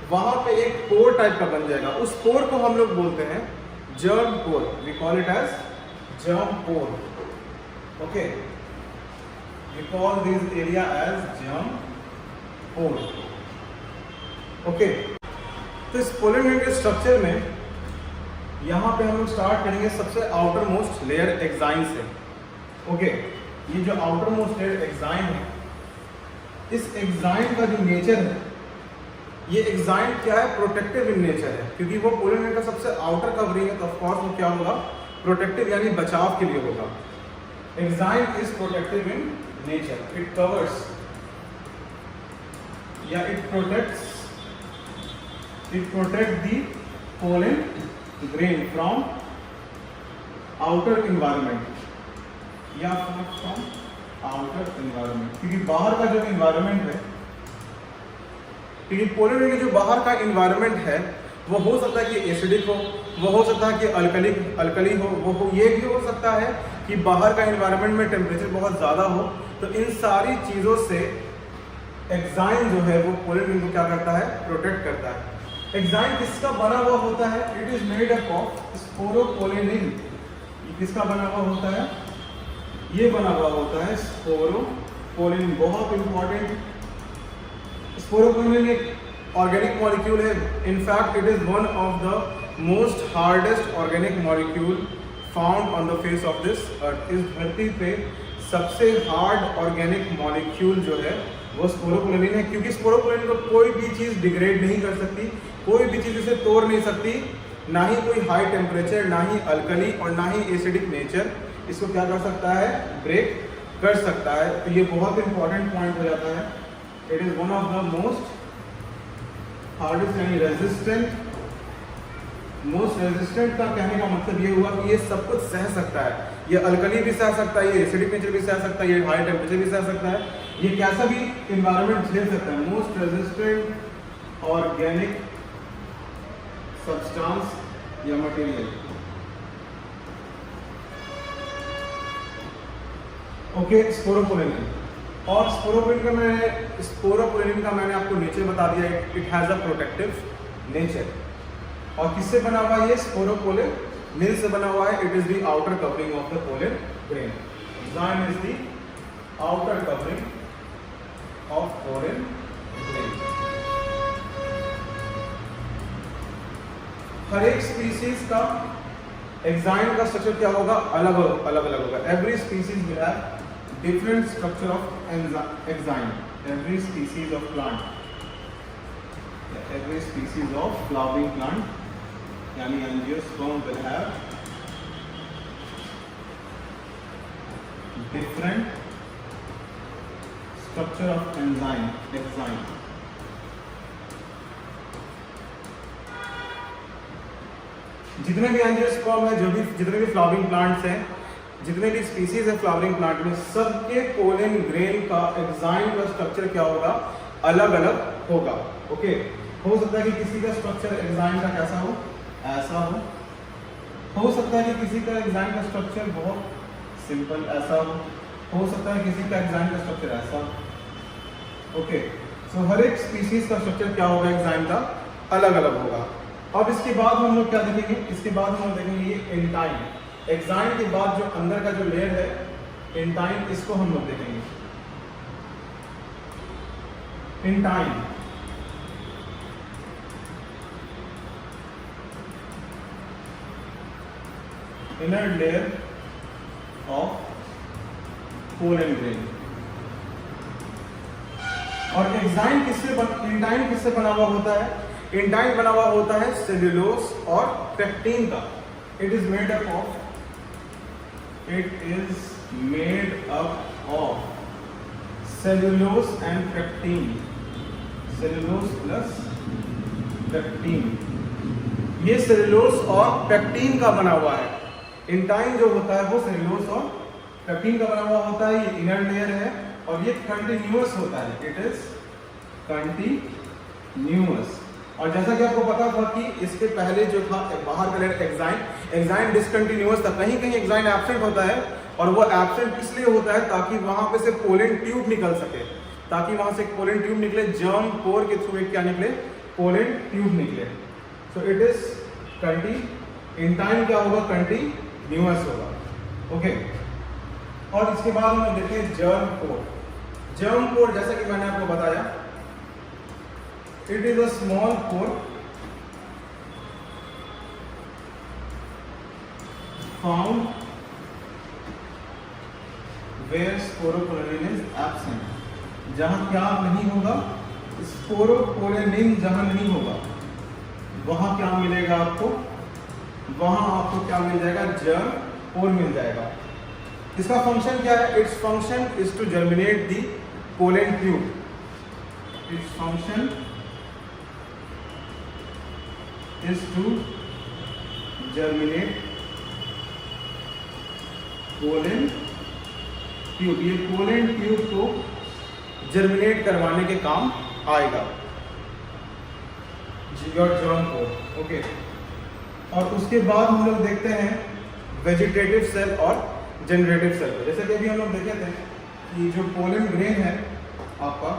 वहाँ पे एक पोर टाइप का बन जाएगा। उस पोर को हम लोग बोलते हैं germ pore, we call it as germ pore. Okay, we call this area as germ pore. Okay, तो इस पोलन ग्रेन के स्ट्रक्चर में यहाँ पे हम लोग स्टार्ट करेंगे सबसे आउटर मोस्ट लेयर एग्जाइम से। ओके, ये जो आउटर मोस्ट लेयर एग्जाइम है, इस एग्जाइम का जो नेचर है, ये एग्जाइम क्या है, प्रोटेक्टिव इन नेचर है, क्योंकि वो पोलन ग्रेन का सबसे आउटर कवरिंग है, तो ऑफ कोर्स वो क्या होगा, प्रोटेक्टिव यानी बचाव के लिए होगा। Exine is protective in nature, it covers या it protect the pollen grain from outer environment या फ्रॉम आउटर इन्वायरमेंट, क्योंकि बाहर का जो इन्वायरमेंट है, क्योंकि पोलन ग्रेन जो बाहर का इन्वायरमेंट है वो हो सकता है कि एसिडिक हो, वो हो सकता है कि अल्कली हो, वो ये भी हो सकता है कि बाहर का इन्वायरमेंट में टेम्परेचर बहुत ज़्यादा हो। तो इन सारी चीज़ों से एग्जाइम जो है वो पोलन ग्रेन को क्या करता है, प्रोटेक्ट करता है। एग्जाइम किसका बना हुआ होता है, it is made up of sporopollenin. ये किसका बना हुआ होता है, ये बना हुआ होता है स्पोरोपोलेनिन, बहुत इंपॉर्टेंट। स्पोरोपोलेनिन एक ऑर्गेनिक मॉलिक्यूल है, in fact it is one of the most hardest organic molecule found on the face of this earth. इस धरती पे सबसे हार्ड ऑर्गेनिक मॉलिक्यूल जो है वो स्पोरोपोलेनिन है, क्योंकि स्पोरोपोलेनिन को कोई भी चीज़ डिग्रेड नहीं कर सकती, कोई भी चीज़ इसे तोड़ नहीं सकती, ना ही कोई हाई टेम्परेचर, ना ही अल्कली और ना ही एसिडिक नेचर इसको क्या कर सकता है, ब्रेक कर सकता है। तो ये बहुत इंपॉर्टेंट पॉइंट हो जाता है। It is one of the most hardest यानी मोस्ट रेजिस्टेंट का कहने का मतलब ये हुआ कि ये सब कुछ सह सकता है, ये अल्कली भी सह सकता है, ये एसिडिक नेचर भी सह सकता है, ये हाई टेम्परेचर भी सह सकता है, ये कैसा भी इन्वायरमेंट झेल सकता है। मोस्ट रेजिस्टेंट ऑर्गेनिक सब्सटेंस या मटेरियल। Okay, sporopollenin. और स्पोरोपोलेनिन का मैंने आपको नेचर बता दिया, it has a protective nature. और किससे बना हुआ है ये, स्पोरोपोलेनिन से बना हुआ है। It is the outer covering of the pollen grain. Exine is the outer covering of pollen grain. हर एक स्पीसीज का एग्जाइम का स्ट्रक्चर क्या होगा, अलग अलग होगा। Every species will have different structure of enzyme. Every species of plant, every species of flowering plant, yani angiosperm will have different structure of enzyme. जितने भी एंजियोस्पर्म है, जितने भी फ्लावरिंग प्लांट्स हैं, जितने भी स्पीसीज है फ्लावरिंग प्लांट में, सबके पोलन ग्रेन का एग्जाइम का स्ट्रक्चर क्या होगा, अलग अलग होगा। ओके, हो सकता है कि किसी का स्ट्रक्चर एग्जाइम का कैसा हो, ऐसा हो सकता है कि किसी का एग्जाइम का स्ट्रक्चर बहुत सिंपल ऐसा हो सकता है किसी का एग्जाइम का स्ट्रक्चर ऐसा। ओके, सो हर एक स्पीसीज का स्ट्रक्चर क्या होगा, एग्जाइम का अलग अलग होगा। अब इसके बाद हम लोग क्या देखेंगे, इसके बाद हम देखेंगे ये एंटाइम। एग्जाइम के बाद जो अंदर का जो लेयर है एंटाइम, इसको हम लोग देखेंगे। Intine inner layer of pollen grain. और एंटाइम किससे बना हुआ होता है, एंटाइम बना हुआ होता है सेल्यूलोज और पेक्टिन का। It is made up of made up of cellulose and pectin, cellulose plus pectin, ये सेलुलोज और पेक्टिन का बना हुआ है। इंटाइन जो होता है वो सेलुलोज और पेक्टिन का बना हुआ होता है, ये इनर लेयर है और ये कंटिन्यूअस होता है, इट इज कंटिन्यूअस। और जैसा कि आपको पता था कि इसके पहले जो था बाहर का लेयर एक्साइन डिसकंटिन्यूअस था, कहीं कहीं एक्साइन एब्सेंट होता है और वो एब्सेंट इसलिए होता है ताकि वहां पे से पोलन ट्यूब निकल सके, ताकि वहां से पोलन ट्यूब निकले, जर्म पोर के थ्रू एक क्या निकले, पोलन ट्यूब निकले। सो इट इज इंटाइन क्या होगा, कंटिन्यूअस होगा। ओके, और इसके बाद हम देखें जर्म पोर। जर्म पोर जैसा कि मैंने आपको बताया, it is a small pore found where sporopollenin is absent, जहां क्या नहीं होगा, स्पोरोपोलेनिन जहां नहीं होगा वहां क्या मिलेगा आपको, वहां आपको क्या मिल जाएगा, जर्म पोर मिल जाएगा। इसका फंक्शन क्या है, its function is to germinate the pollen tube, its function is to germinate pollen tube, ये पोलन ट्यूब को जर्मिनेट करवाने के काम आएगा योर जर्म पोर। ओके, और उसके बाद हम लोग देखते हैं वेजिटेटिव सेल और जनरेटिव सेल को। जैसे कि अभी हम लोग देखे थे कि जो पोलन ग्रेन है आपका,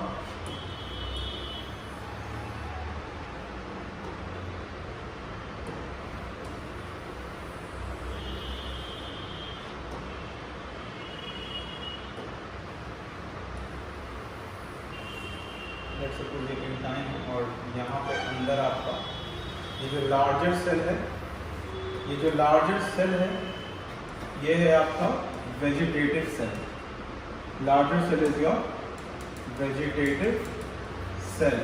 और यहाँ पे अंदर आपका ये जो लार्जर सेल है, ये जो लार्जर सेल है ये है आपका vegetative cell, larger cell is your vegetative cell.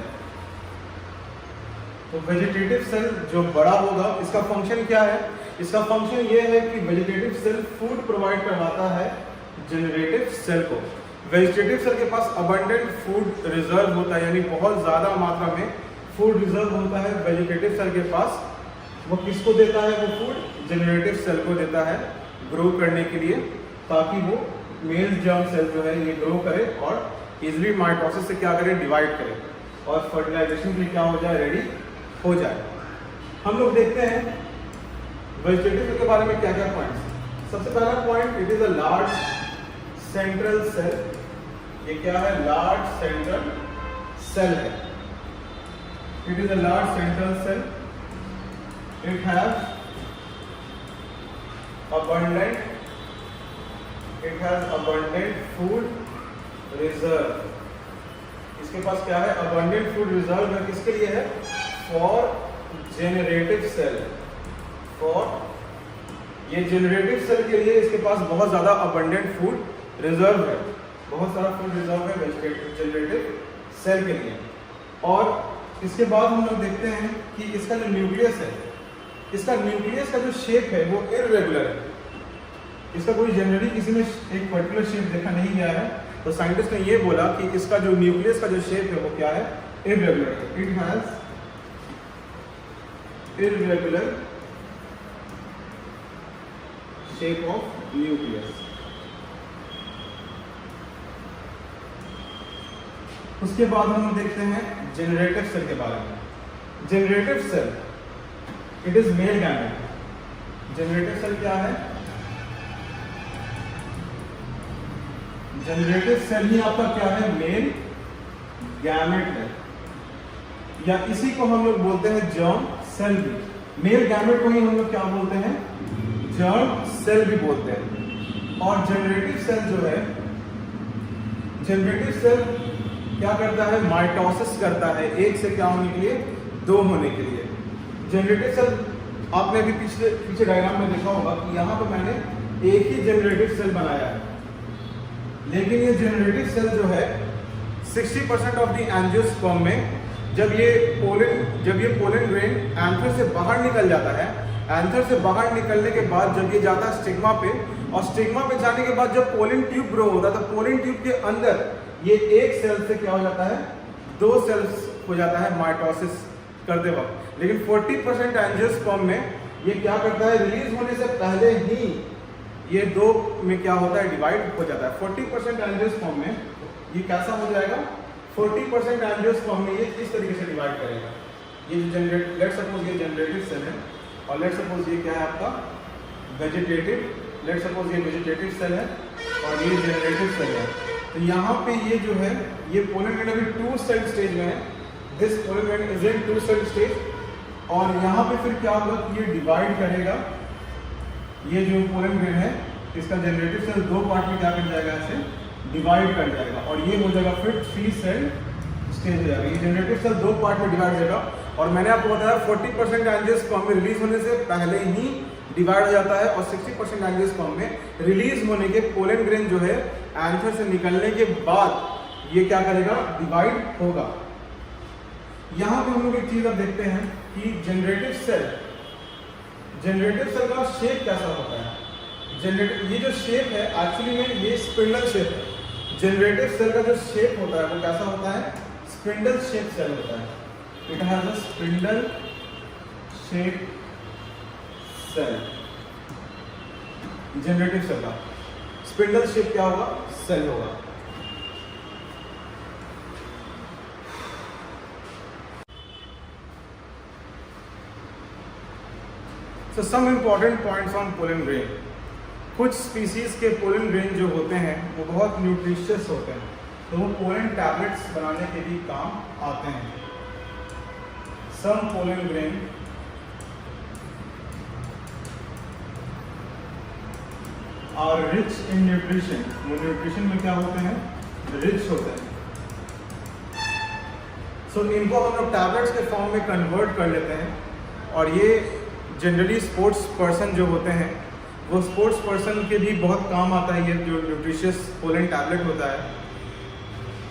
तो वेजिटेटिव सेल जो बड़ा होगा, इसका फंक्शन क्या है, इसका फंक्शन ये है कि वेजिटेटिव सेल फूड प्रोवाइड करवाता है जनरेटिव सेल को। वेजिटेटिव सेल के पास अबंडेंट फूड रिजर्व होता है, यानी बहुत ज़्यादा मात्रा में फूड रिजर्व होता है वेजिटेटिव सेल के पास। वो किसको देता है, वो फूड जनरेटिव सेल को देता है ग्रो करने के लिए, ताकि वो मेल जर्म सेल जो है ये ग्रो करे और इजिली माइटोसिस से क्या करे, डिवाइड करे और फर्टिलाइजेशन के लिए क्या हो जाए, रेडी हो जाए। हम लोग देखते हैं वेजिटेटिव सेल के बारे में क्या क्या पॉइंट्स। सबसे पहला point, it is a large central cell. ये क्या है, लार्ज सेंट्रल सेल है। It is a large central cell, it has abundant food reserve। इसके पास क्या है, abundant food reserve है, किसके लिए है, फॉर जेनरेटिव सेल, फॉर ये जेनरेटिव सेल के लिए इसके पास बहुत ज्यादा abundant food रिजर्व है, बहुत सारा फूड रिजर्व है जनरेटिव सेल के लिए। और इसके बाद हम लोग देखते हैं कि इसका जो न्यूक्लियस है, इसका न्यूक्लियस का जो शेप है वो इररेगुलर है। इसका कोई जनरली किसी में एक पर्टिकुलर शेप देखा नहीं गया है, तो साइंटिस्ट ने ये बोला कि इसका जो न्यूक्लियस का जो शेप है वो क्या है, इररेगुलर है। It has irregular shape of nucleus. उसके बाद हम देखते हैं जनरेटिव सेल के बारे में। Generative cell, it is male gamete. Generative cell क्या है, जनरेटिव सेल ही आपका क्या है, मेल गैमेट है, या इसी को हम लोग बोलते हैं जर्म सेल भी। मेल गैमेट को ही हम लोग क्या बोलते हैं, जर्म सेल भी बोलते हैं। और जनरेटिव सेल जो है, जनरेटिव सेल क्या करता है, माइटोसिस करता है, एक से क्या होने के लिए, दो होने के लिए। जनरेटिव सेल आपने अभी पीछे डायग्राम में देखा होगा कि यहाँ पे मैंने एक ही जनरेटिव सेल बनाया है, लेकिन ये जनरेटिव सेल जो है 60% ऑफ द एंजियोस्पर्म में जब ये पोलन ग्रेन एंथर से बाहर निकल जाता है, एंथर से बाहर निकलने के बाद जब ये जाता है स्टिग्मा पे, और स्टिग्मा पे जाने के बाद जब पोलन ट्यूब ग्रो होता है तो पोलन ट्यूब के अंदर ये एक सेल से क्या हो जाता है, 2 सेल्स हो जाता है माइटोसिस करते वक्त। लेकिन 40% एंजियोस्पर्म में ये क्या करता है, रिलीज होने से पहले ही ये 2 में क्या होता है, डिवाइड हो जाता है। 40% एंजियोस्पर्म में ये कैसा हो जाएगा, 40% एंजियोस्पर्म में ये इस तरीके से डिवाइड करेगा। ये जो जनरेट, लेट सपोज ये जनरेटिव सेल है और लेट सपोज ये क्या है आपका वेजिटेटिव, लेट सपोज ये वेजिटेटिव सेल है और ये जनरेटिव सेल है। तो यहाँ पे ये जो है ये पोलन ग्रेन अभी 2 सेल स्टेज में है, this pollen grain is in 2 cell stage. और यहाँ पे फिर क्या होगा कि ये डिवाइड करेगा, ये जो पोलन ग्रेन है इसका जनरेटिव सेल 2 पार्ट में क्या कर जाएगा, ऐसे डिवाइड कर जाएगा और ये हो जाएगा फिर 3 सेल स्टेज हो जाएगा। ये जनरेटिव सेल 2 पार्ट में डिवाइड हो जाएगा। और मैंने आपको बताया 40% एंजियोस्पर्म में रिलीज होने से पहले ही डिवाइड हो जाता है और 60% एंजियोस्पर्म में रिलीज होने के पोलन ग्रेन जो है एंथर से निकलने के बाद ये क्या करेगा, डिवाइड होगा। यहाँ पे हम लोग एक चीज अब देखते हैं कि जनरेटिव सेल का शेप कैसा होता है। जनरेटिव, ये जो शेप है एक्चुअली में ये स्पिंडल शेप है। जनरेटिव सेल का जो शेप होता है वो कैसा होता है, स्पिंडल शेप सेल होता है। It has a spindle shape cell. Generative cell का स्पिंडल शेप क्या होगा, सेल होगा। So some important points on pollen grain. कुछ स्पीसीज के पोलन ग्रेन जो होते हैं वो बहुत न्यूट्रिशियस होते हैं, तो वो पोलन टैबलेट्स बनाने के भी काम आते हैं। Some pollen grain are rich in nutrition. वो न्यूट्रिशन में क्या होते हैं, रिच होते हैं। सो इनको हम लोग टैबलेट्स के फॉर्म में कन्वर्ट कर लेते हैं और ये जनरली स्पोर्ट्स पर्सन जो होते हैं वो स्पोर्ट्स पर्सन के भी बहुत काम आता है ये जो न्यूट्रिशियस पोलन टैबलेट होता है।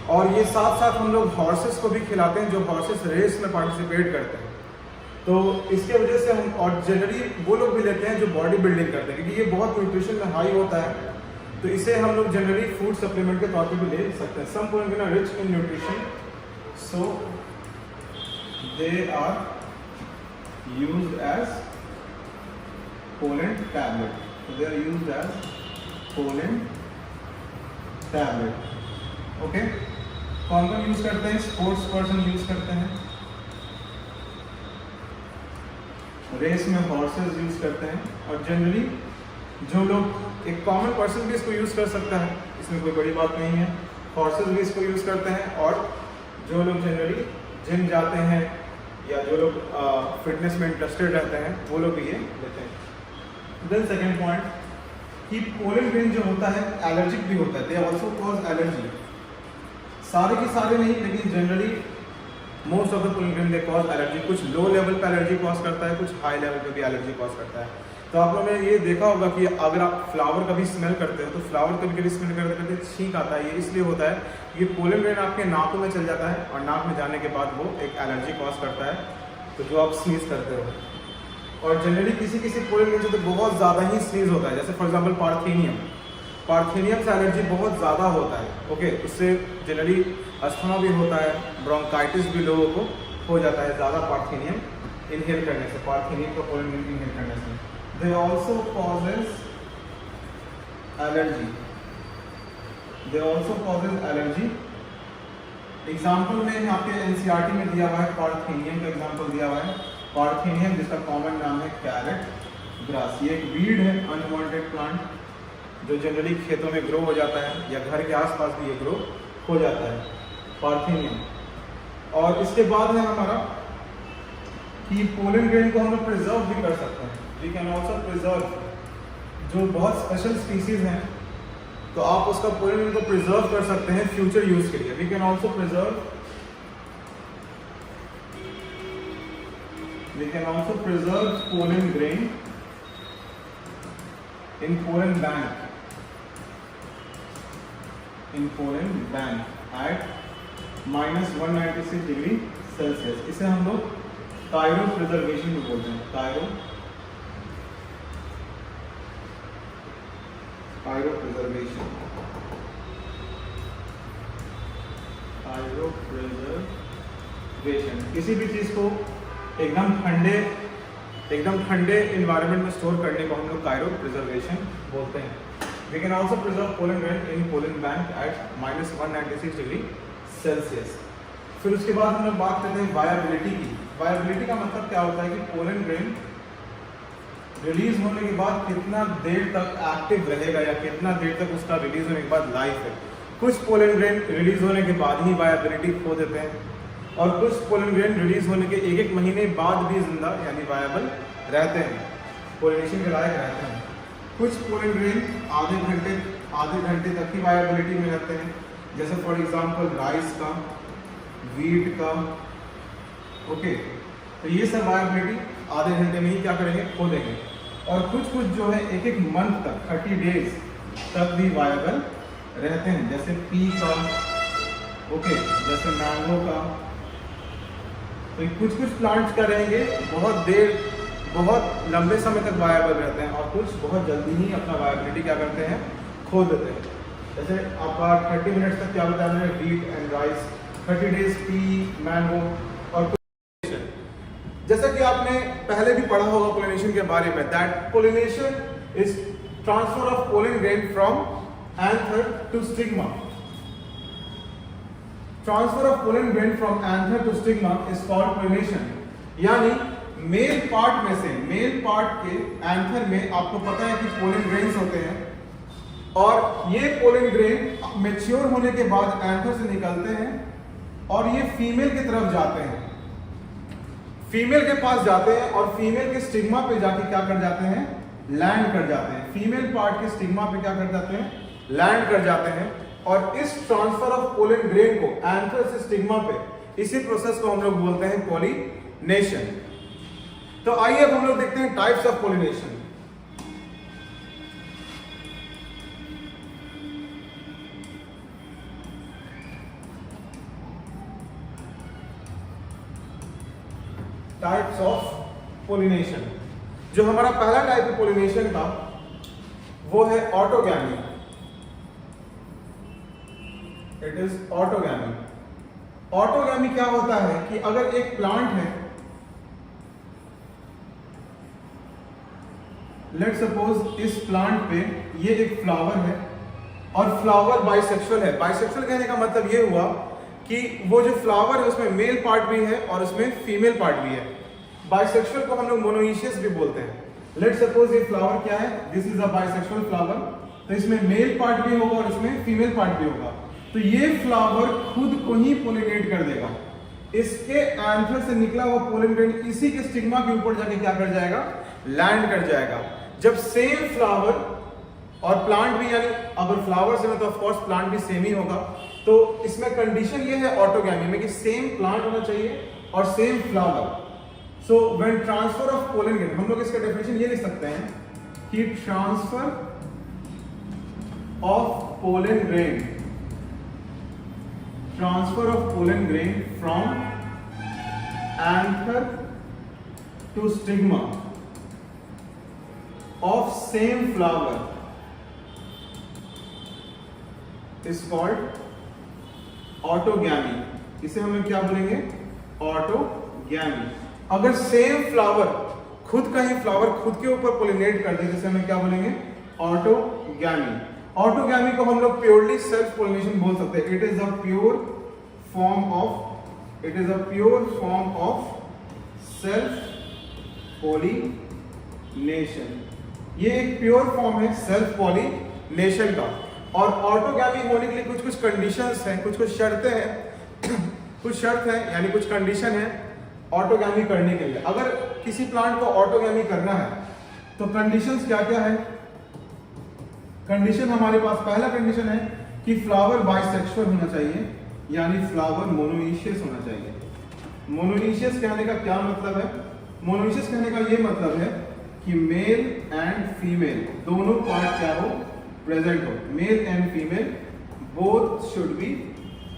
और ये साथ साथ हम लोग हॉर्सेस को भी खिलाते हैं जो हॉर्सेस रेस में पार्टिसिपेट करते हैं। तो इसके वजह से हम, और जनरली वो लोग भी लेते हैं जो बॉडी बिल्डिंग करते हैं, क्योंकि ये बहुत न्यूट्रिशन में हाई होता है, तो इसे हम लोग जनरली फूड सप्लीमेंट के तौर पर भी ले सकते हैं। Some pollen grain are rich in nutrition, so they are used as pollen tablet. So they are used as pollen tablet. Okay? कौन कौन यूज करते हैं, स्पोर्ट्स पर्सन यूज करते हैं, रेस में हॉर्सेस यूज करते हैं, और जनरली जो लोग, एक कॉमन पर्सन भी इसको यूज कर सकता है, इसमें कोई बड़ी बात नहीं है। हॉर्सेस भी इसको यूज करते हैं, और जो लोग जनरली जिम जाते हैं या जो लोग फिटनेस में इंटरेस्टेड रहते हैं वो लोग भी ये लेते हैं। देन सेकेंड पॉइंट कि पोलन ग्रेन जो होता है एलर्जिक भी होता है, दे आल्सो कॉज एलर्जी। सारे के सारे नहीं, लेकिन generally most of the pollen grain they cause allergy. कुछ लो लेवल पे एलर्जी कॉज करता है, कुछ हाई लेवल पे भी एलर्जी कॉज करता है। तो आप लोगों ने ये देखा होगा कि अगर आप फ्लावर कभी स्मेल करते हो तो फ्लावर कभी कभी स्मेल करते करते छींक आता है। ये इसलिए होता है कि पोलन ग्रेन आपके नाकों में चल जाता है और नाक में जाने के बाद वो एक एलर्जी कॉज करता है, तो जो आप स्नीज करते हो। और जनरली किसी किसी पोलन ग्रेन से तो बहुत ज़्यादा ही स्नीज होता है, जैसे फॉर एग्जांपल पार्थेनियम से एलर्जी बहुत ज़्यादा होता है। ओके, उससे जनरली अस्थमा भी होता है, ब्रोंकाइटिस भी लोगों को हो जाता है ज़्यादा पार्थेनियम इनहेल करने से, पार्थेनियम का पोलन ग्रेन इनहेल करने से। They also causes allergy, they also causes allergy. Example में आपके एनसीईआरटी में दिया हुआ है, पार्थेनियम का एग्जाम्पल दिया हुआ है। पार्थेनियम जिसका कॉमन नाम है कैरेट ग्रास, ये एक वीड है, अनवांटेड प्लांट, जो जनरली खेतों में ग्रो हो जाता है या घर के आसपास भी ये ग्रो हो जाता है, पार्थेनियम। और इसके बाद है हमारा कि पोलन ग्रेन को हम लोग प्रिजर्व भी कर सकते हैं। वी कैन ऑल्सो प्रिजर्व, जो बहुत स्पेशल स्पीसीज हैं तो आप उसका पोलन ग्रेन को प्रिजर्व कर सकते हैं फ्यूचर यूज के लिए। We can also preserve, we can also preserve pollen grain in pollen bank, at -196 degree Celsius. इसे हम लोग कायरो प्रिजर्वेशन भी बोलते हैं, कायरो क्रायोप्रिजर्वेशन, किसी भी चीज़ को एकदम ठंडे इन्वायरमेंट में स्टोर करने को हम लोग क्रायोप्रिजर्वेशन बोलते हैं। We can also preserve pollen grain in pollen bank at -196 degree Celsius. फिर उसके बाद हम लोग बात करते हैं वायबिलिटी की। वायबिलिटी का मतलब क्या होता है कि पोलन ग्रेन रिलीज होने के बाद कितना देर तक एक्टिव रहेगा या कितना देर तक उसका रिलीज होने के बाद लाइफ है। कुछ पोलन ग्रेन रिलीज होने के बाद ही वायबिलिटी खो देते हैं और कुछ पोलन ग्रेन रिलीज होने के एक महीने बाद भी जिंदा यानी वायबल रहते हैं, पोलिनेशन के लायक रहते हैं। कुछ पोलन ग्रेन आधे घंटे तक ही वायबिलिटी में रहते हैं, जैसे फॉर एग्जांपल राइस का, वीट का। ओके, तो ये सब वायबिलिटी आधे घंटे में ही क्या करेंगे, खो देंगे। और कुछ जो है एक मंथ तक 30 डेज तक भी वायबल रहते हैं, जैसे पी का, ओके, जैसे मैंगो का। तो कुछ प्लांट्स का रहेंगे बहुत लंबे समय तक वायबल रहते हैं और कुछ बहुत जल्दी ही अपना वायबिलिटी क्या करते हैं, खो देते हैं। जैसे आपका 30 मिनट्स तक क्या बताया मैंने, wheat and rice, 30 days P, mango. और जैसा कि आपने पहले भी पढ़ा होगा पोलिनेशन के बारे में, that pollination is transfer of pollen grain from anther to stigma. Transfer of pollen grain from anther to stigma is called pollination. यानी मेल पार्ट के एंथर में आपको पता है कि पोलन ग्रेन्स होते हैं और ये पोलन ग्रेन मैच्योर होने के बाद एंथर से निकलते हैं और ये फीमेल की तरफ जाते हैं, फीमेल के पास जाते हैं और फीमेल के स्टिग्मा पे जाके क्या कर जाते हैं, लैंड कर जाते हैं। फीमेल पार्ट के स्टिग्मा पे क्या कर जाते हैं, लैंड कर जाते हैं। और इस ट्रांसफर ऑफ पोलन ग्रेन को एंथर से स्टिग्मा पे, इसी प्रोसेस को हम लोग बोलते हैं पोलिनेशन। तो आइए अब हम लोग देखते हैं types of pollination. Types of pollination. जो हमारा पहला टाइप है पोलिनेशन का, वो है autogamy. It is autogamy. Autogamy क्या होता है कि अगर एक प्लांट है, लेट सपोज इस प्लांट पे ये एक फ्लावर है और फ्लावर बाइसेक्सुअल है। बाइसेक्सुअल कहने का मतलब ये हुआ कि वो जो फ्लावर है उसमें मेल पार्ट भी है और उसमें फीमेल पार्ट भी है। बाइसेक्सुअल को हम लोग मोनोइशियस भी बोलते हैं। लेट सपोज ये फ्लावर क्या है, this is a bisexual flower, तो इसमें मेल पार्ट भी होगा और इसमें फीमेल पार्ट भी होगा। तो ये फ्लावर खुद को ही पोलिनेट कर देगा, इसके एंथर से निकला हुआ पोलन ग्रेन इसी के स्टिग्मा के ऊपर जाके क्या कर जाएगा, लैंड कर जाएगा। जब सेम फ्लावर और प्लांट भी, यानी अगर फ्लावर से तो ऑफ कोर्स प्लांट भी सेम ही होगा, तो इसमें कंडीशन ये है ऑटोगैमी में कि सेम प्लांट होना चाहिए और same flower. So when transfer of pollen grain, हम लोग इसका डेफिनेशन ये लिख सकते हैं कि transfer of pollen grain, transfer of pollen grain from anther to stigma of same flower is called autogamy. इसे हम लोग क्या बोलेंगे, ऑटोगैमी। अगर सेम फ्लावर, खुद का ही फ्लावर खुद के ऊपर पोलिनेट कर दे, जैसे हमें क्या बोलेंगे, ऑटोगैमी। ऑटोगैमी को हम लोग प्योरली सेल्फ पोलिनेशन बोल सकते हैं। It is a pure form of self pollination. ये एक प्योर फॉर्म है सेल्फ पोलिनेशन का। और ऑटोगैमी होने के लिए कुछ कंडीशंस हैं, कुछ शर्तें हैं, कुछ शर्त है यानी कुछ कंडीशन है ऑटोगैमी करने के लिए। अगर किसी प्लांट को ऑटोगैमी करना है तो कंडीशंस क्या क्या है। कंडीशन हमारे पास, पहला कंडीशन है कि फ्लावर बाइसेक्सुअल होना चाहिए, यानी फ्लावर मोनोइशियस होना चाहिए। मोनोइशियस कहने का क्या मतलब है, मोनोइशियस कहने का ये मतलब है कि मेल एंड फीमेल दोनों पार्ट क्या हो, प्रेजेंट हो। Male and female both should be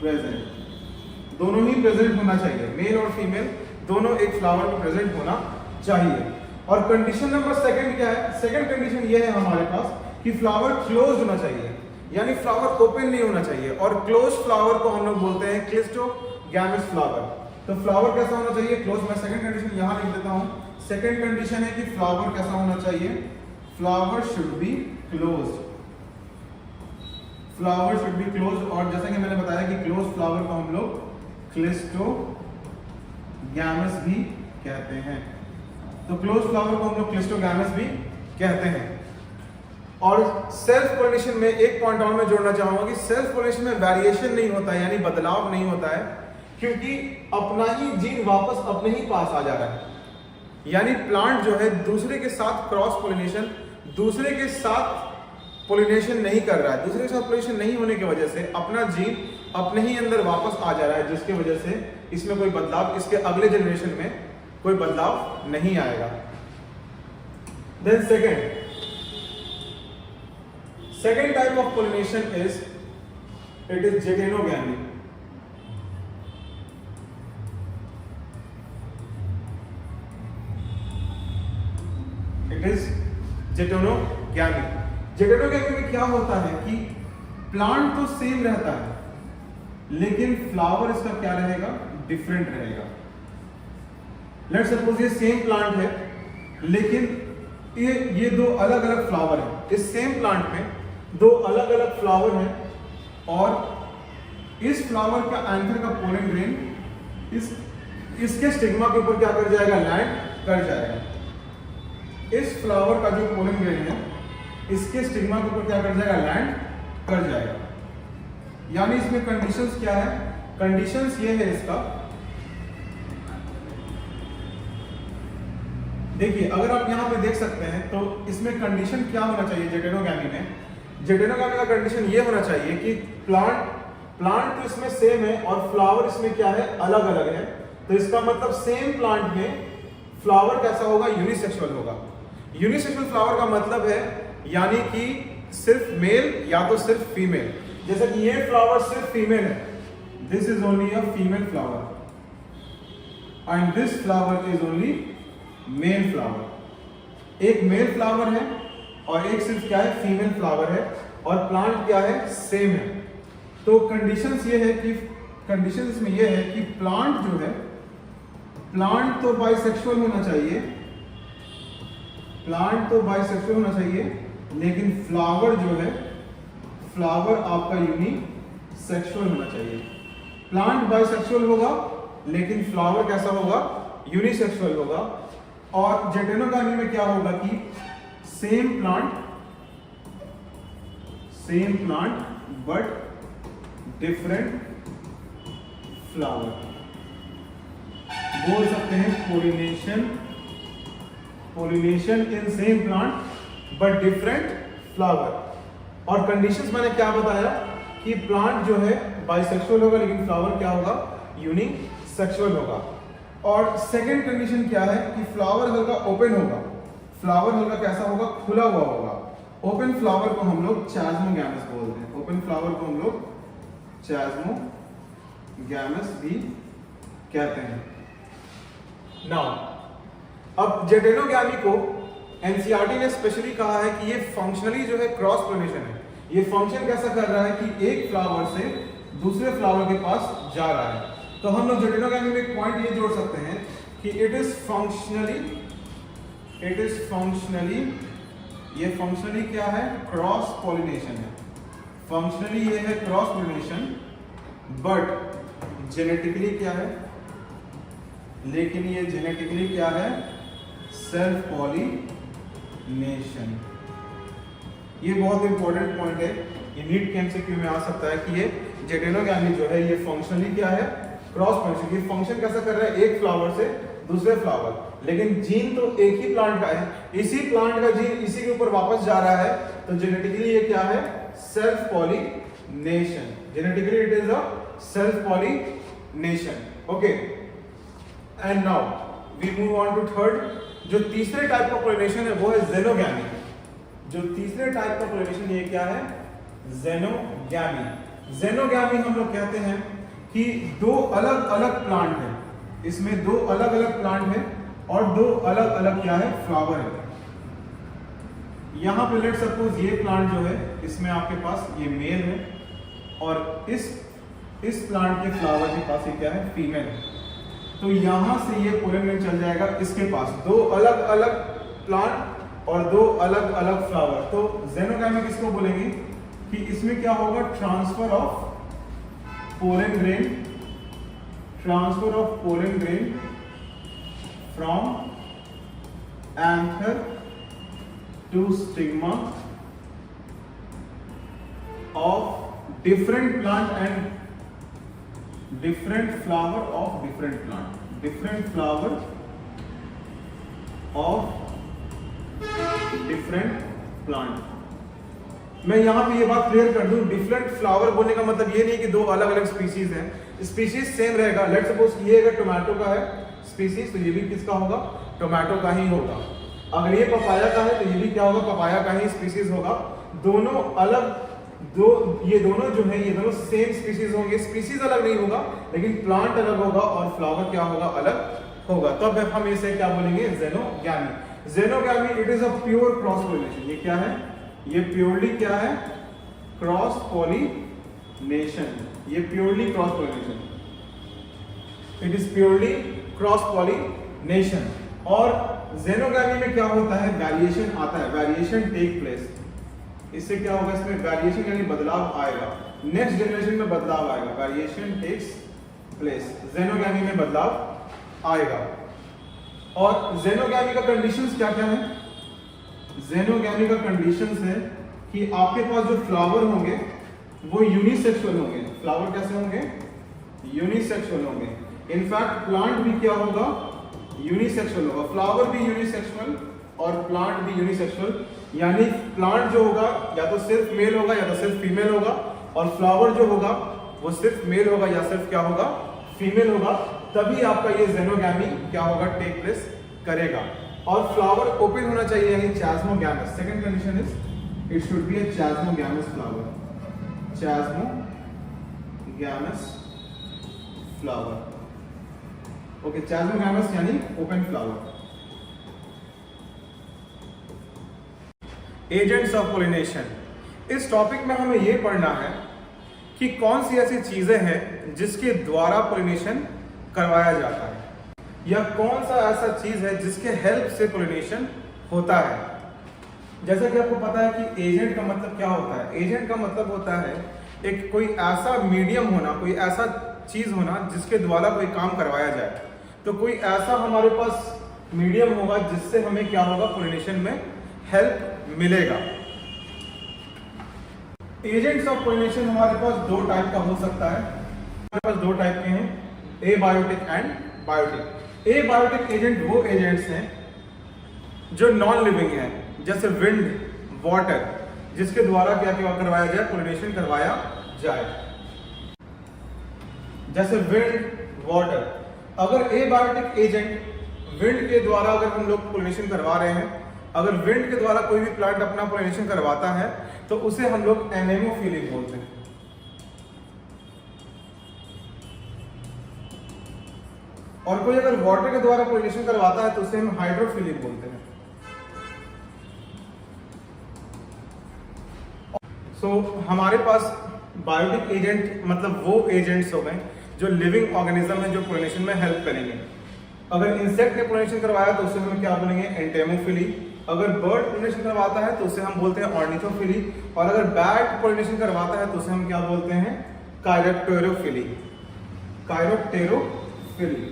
present, दोनों ही प्रेजेंट होना चाहिए। मेल और फीमेल दोनों एक फ्लावर में प्रेजेंट होना चाहिए। और कंडीशन नंबर सेकंड क्या है, सेकंड कंडीशन ये है हमारे पास कि फ्लावर क्लोज होना चाहिए, यानी फ्लावर ओपन नहीं होना चाहिए, और क्लोज फ्लावर को हम लोग बोलते हैं क्लिस्टोगैमस फ्लावर। तो फ्लावर कैसा होना चाहिए? क्लोज। मैं सेकंड कंडीशन यहां लिख देता हूं। सेकंड कंडीशन है कि फ्लावर कैसा होना चाहिए? Flower should be closed, flower should be closed. और जैसा कि मैंने बताया कि क्लोज फ्लावर को हम लोग क्लिस्टोगैमस भी कहते हैं। तो क्लोज फ्लावर को हम लोग क्लिस्टोगैमस भी कहते हैं। और सेल्फ पोलिनेशन में एक पॉइंट और मैं जोड़ना चाहूंगा कि सेल्फ पोलिनेशन में वेरिएशन नहीं होता है, यानी बदलाव नहीं होता है, क्योंकि अपना ही जीन वापस अपने ही पास आ जा रहा है। यानी प्लांट जो है दूसरे के साथ क्रॉस पोलिनेशन, दूसरे के साथ पोलिनेशन नहीं कर रहा है, दूसरे के साथ पोलिनेशन नहीं होने की वजह से अपना जीन अपने ही अंदर वापस आ जा रहा है, जिसकी वजह से इसमें कोई बदलाव, इसके अगले जनरेशन में कोई बदलाव नहीं आएगा। Then second type of pollination is geitonogamy. It is geitonogamy. Geitonogamy में क्या होता है कि प्लांट तो सेम रहता है, लेकिन फ्लावर इसका क्या रहेगा? डिफरेंट रहेगा। लेट्स सपोज ये सेम प्लांट है, लेकिन ये दो अलग अलग फ्लावर हैं। इस सेम प्लांट में दो अलग अलग फ्लावर हैं, और इस फ्लावर का एंथर का पोलन ग्रेन इसके स्टिग्मा के ऊपर क्या कर जाएगा? लैंड कर जाएगा। इस फ्लावर का जो पोलन ग्रेन है इसके स्टिग्मा के ऊपर क्या कर जाएगा? लैंड कर जाएगा। यानी इसमें कंडीशंस क्या है? कंडीशंस ये है इसका, देखिए अगर आप यहां पे देख सकते हैं तो इसमें कंडीशन क्या होना चाहिए जेटेनोगैमी में? जेटेनोगैमी का कंडीशन ये होना चाहिए कि प्लांट तो इसमें सेम है और फ्लावर इसमें क्या है? अलग अलग है। तो इसका मतलब सेम प्लांट में फ्लावर कैसा होगा? यूनिसेक्सुअल होगा। यूनिसेक्सुअल फ्लावर का मतलब है यानी कि सिर्फ मेल या तो सिर्फ फीमेल। जैसे कि ये फ्लावर सिर्फ फीमेल है, this is only a female flower, and this flower is only male flower. एक मेल फ्लावर है और एक सिर्फ क्या है? फीमेल फ्लावर है, और प्लांट क्या है? सेम है। तो कंडीशंस ये है कि कंडीशंस में ये है कि प्लांट जो है, प्लांट तो बाइसेक्सुअल होना चाहिए, प्लांट तो बाइसेक्सुअल होना चाहिए, लेकिन फ्लावर जो है, फ्लावर आपका यूनिसेक्सुअल होना चाहिए। प्लांट बाइसेक्सुअल होगा, लेकिन फ्लावर कैसा होगा? यूनिसेक्सुअल होगा। और जेटेनोगैमी में क्या होगा कि same plant but different flower. बोल सकते हैं pollination in same plant but different flower. और कंडीशंस मैंने क्या बताया कि प्लांट जो है बाइसेक्सुअल होगा, लेकिन फ्लावर क्या होगा? यूनिसेक्सुअल होगा। और सेकंड कंडीशन क्या है कि फ्लावर हल्का ओपन होगा। फ्लावर हल्का कैसा होगा? खुला हुआ होगा। ओपन फ्लावर को हम लोग चास्मोगैमस बोलते हैं। ओपन फ्लावर को हम लोग चास्मोगैमस भी कहते हैं। नाउ अब जेटेनोगैमी को एनसीईआरटी ने स्पेशली कहा है कि ये फंक्शनली जो है क्रॉस पोलिनेशन है। ये फंक्शन कैसा कर रहा है कि एक फ्लावर से दूसरे फ्लावर के पास जा रहा है। तो हम लोग जेटेनोगैमी में एक पॉइंट ये जोड़ सकते हैं कि इट इज फंक्शनली, ये फंक्शनली क्या है? क्रॉस पॉलिनेशन है। फंक्शनली ये है क्रॉस पॉलिनेशन, बट जेनेटिकली क्या है? लेकिन ये जेनेटिकली क्या है? Self pollination. ये बहुत इंपॉर्टेंट पॉइंट है, ये नीट के एमसीक्यू में आ सकता है कि ये जेटेनोगैमी जो है ये फंक्शनली क्या है? Cross pollination. ये फंक्शन कैसा कर रहा है? एक फ्लावर से दूसरे फ्लावर, लेकिन जीन तो एक ही प्लांट का है, इसी प्लांट का जीन इसी के ऊपर वापस जा रहा है। तो जेनेटिकली ये क्या है? Self pollination. Genetically it is a self pollination. Okay, and now we move on to third. जो तीसरे टाइप का पोलिनेशन है वो है जेनोगैमी। जो तीसरे टाइप का पोलिनेशन ये क्या है? जेनोगैमी। जेनोगैमी हम लोग कहते हैं कि दो अलग अलग प्लांट है, इसमें दो अलग अलग प्लांट है और दो अलग अलग क्या है? फ्लावर है। यहाँ पे लेट सपोज ये प्लांट जो है इसमें आपके पास ये मेल है और इस प्लांट के फ्लावर के पास ये क्या है, फीमेल है। तो यहाँ से ये पोलन ग्रेन चल जाएगा इसके पास, दो अलग अलग प्लांट और दो अलग अलग फ्लावर। तो ज़ेनोगामी किसको बोलेंगे कि इसमें क्या होगा, transfer of pollen grain from anther to stigma of different plant and different flower of different plant, different flower of different plant। मैं यहां पे ये बात क्लियर कर दूं, डिफरेंट फ्लावर बोलने का मतलब ये नहीं कि दो अलग अलग स्पीशीज हैं, स्पीशीज सेम रहेगा। लेट्स सपोज ये अगर टोमेटो का है स्पीशीज तो ये भी किसका होगा, टोमेटो का ही होगा। अगर ये पपाया का है तो ये भी क्या होगा, पपाया का ही स्पीशीज होगा। दोनों अलग, ये दोनों जो है ये दोनों सेम स्पीशीज होंगे, स्पीशीज अलग नहीं होगा लेकिन प्लांट अलग होगा और फ्लावर क्या होगा, अलग होगा। तो अब हम इसे क्या बोलेंगे, xenogamy. Xenogamy it is a pure cross pollination. ये क्या है, ये प्योरली क्या है, क्रॉस पॉलिनेशन। ये purely cross pollination, it is purely cross pollination. और ज़ेनोगैमी में क्या होता है, वेरिएशन आता है, वेरिएशन टेक प्लेस। इससे क्या होगा, इसमें वेरिएशन यानी बदलाव आएगा, नेक्स्ट जनरेशन में बदलाव आएगा, वेरिएशन टेक्स प्लेस, ज़ेनोगैमी में बदलाव आएगा। और ज़ेनोगैमी का कंडीशंस क्या क्या है, ज़ेनोगैमी का कंडीशंस है कि आपके पास जो फ्लावर होंगे वो यूनिसेक्सुअल होंगे। फ्लावर कैसे होंगे, यूनिसेक्सुअल होंगे। इनफैक्ट प्लांट भी क्या होगा, यूनिसेक्सुअल होगा। फ्लावर भी यूनिसेक्सुअल और प्लांट भी यूनिसेक्सुअल, यानी प्लांट जो होगा या तो सिर्फ मेल होगा या तो सिर्फ फीमेल होगा, और फ्लावर जो होगा वो सिर्फ मेल होगा या सिर्फ क्या होगा, फीमेल होगा। तभी आपका ये ज़ेनोगैमी क्या होगा, टेक प्लेस करेगा। और फ्लावर ओपन होना चाहिए यानी chasmogamous. Second condition is it should be a chasmogamous flower, chasmogamous flower. Okay, chasmogamous यानी open flower. Agents of pollination, इस टॉपिक में हमें यह पढ़ना है कि कौन सी ऐसी चीजें हैं जिसके द्वारा पोलिनेशन करवाया जाता है, या कौन सा ऐसा चीज है जिसके हेल्प से पोलिनेशन होता है। जैसा कि आपको पता है कि एजेंट का मतलब क्या होता है, एजेंट का मतलब होता है एक कोई ऐसा मीडियम होना, कोई ऐसा चीज होना जिसके द्वारा कोई काम करवाया जाए। तो कोई ऐसा हमारे पास मीडियम होगा जिससे हमें क्या होगा, पोलिनेशन में हेल्प मिलेगा। एजेंट्स ऑफ पोलिनेशन हमारे पास दो टाइप का हो सकता है, हमारे पास दो टाइप के हैं, abiotic and biotic. Abiotic agent वो एजेंट्स हैं जो नॉन लिविंग हैं, जैसे विंड, वाटर, जिसके द्वारा क्या क्या करवाया जाए, पोलिनेशन करवाया जाए, जैसे विंड, वाटर। अगर एबायोटिक एजेंट विंड के द्वारा अगर हम लोग पोलिनेशन करवा रहे हैं, अगर विंड के द्वारा कोई भी प्लांट अपना पोलिनेशन करवाता है तो उसे हम लोग एनेमोफिली बोलते हैं। और कोई अगर वाटर के द्वारा पोलिनेशन करवाता है तो उसे हम हाइड्रोफिली बोलते हैं। हमारे पास बायोटिक एजेंट मतलब वो एजेंट्स हो गए जो लिविंग ऑर्गेनिज्म है, जो पोलिनेशन में हेल्प करेंगे। अगर इंसेक्ट ने पोलिनेशन करवाया तो उसे हम क्या बोलेंगे, एंटेमोफिली। अगर बर्ड पोलिनेशन करवाता है तो उसे हम बोलते हैं ऑर्निथोफिली। और अगर बैट पोलिनेशन करवाता है तो उसे हम क्या बोलते हैं, कायरोप्टेरोफिली, कायरोप्टेरोफिली।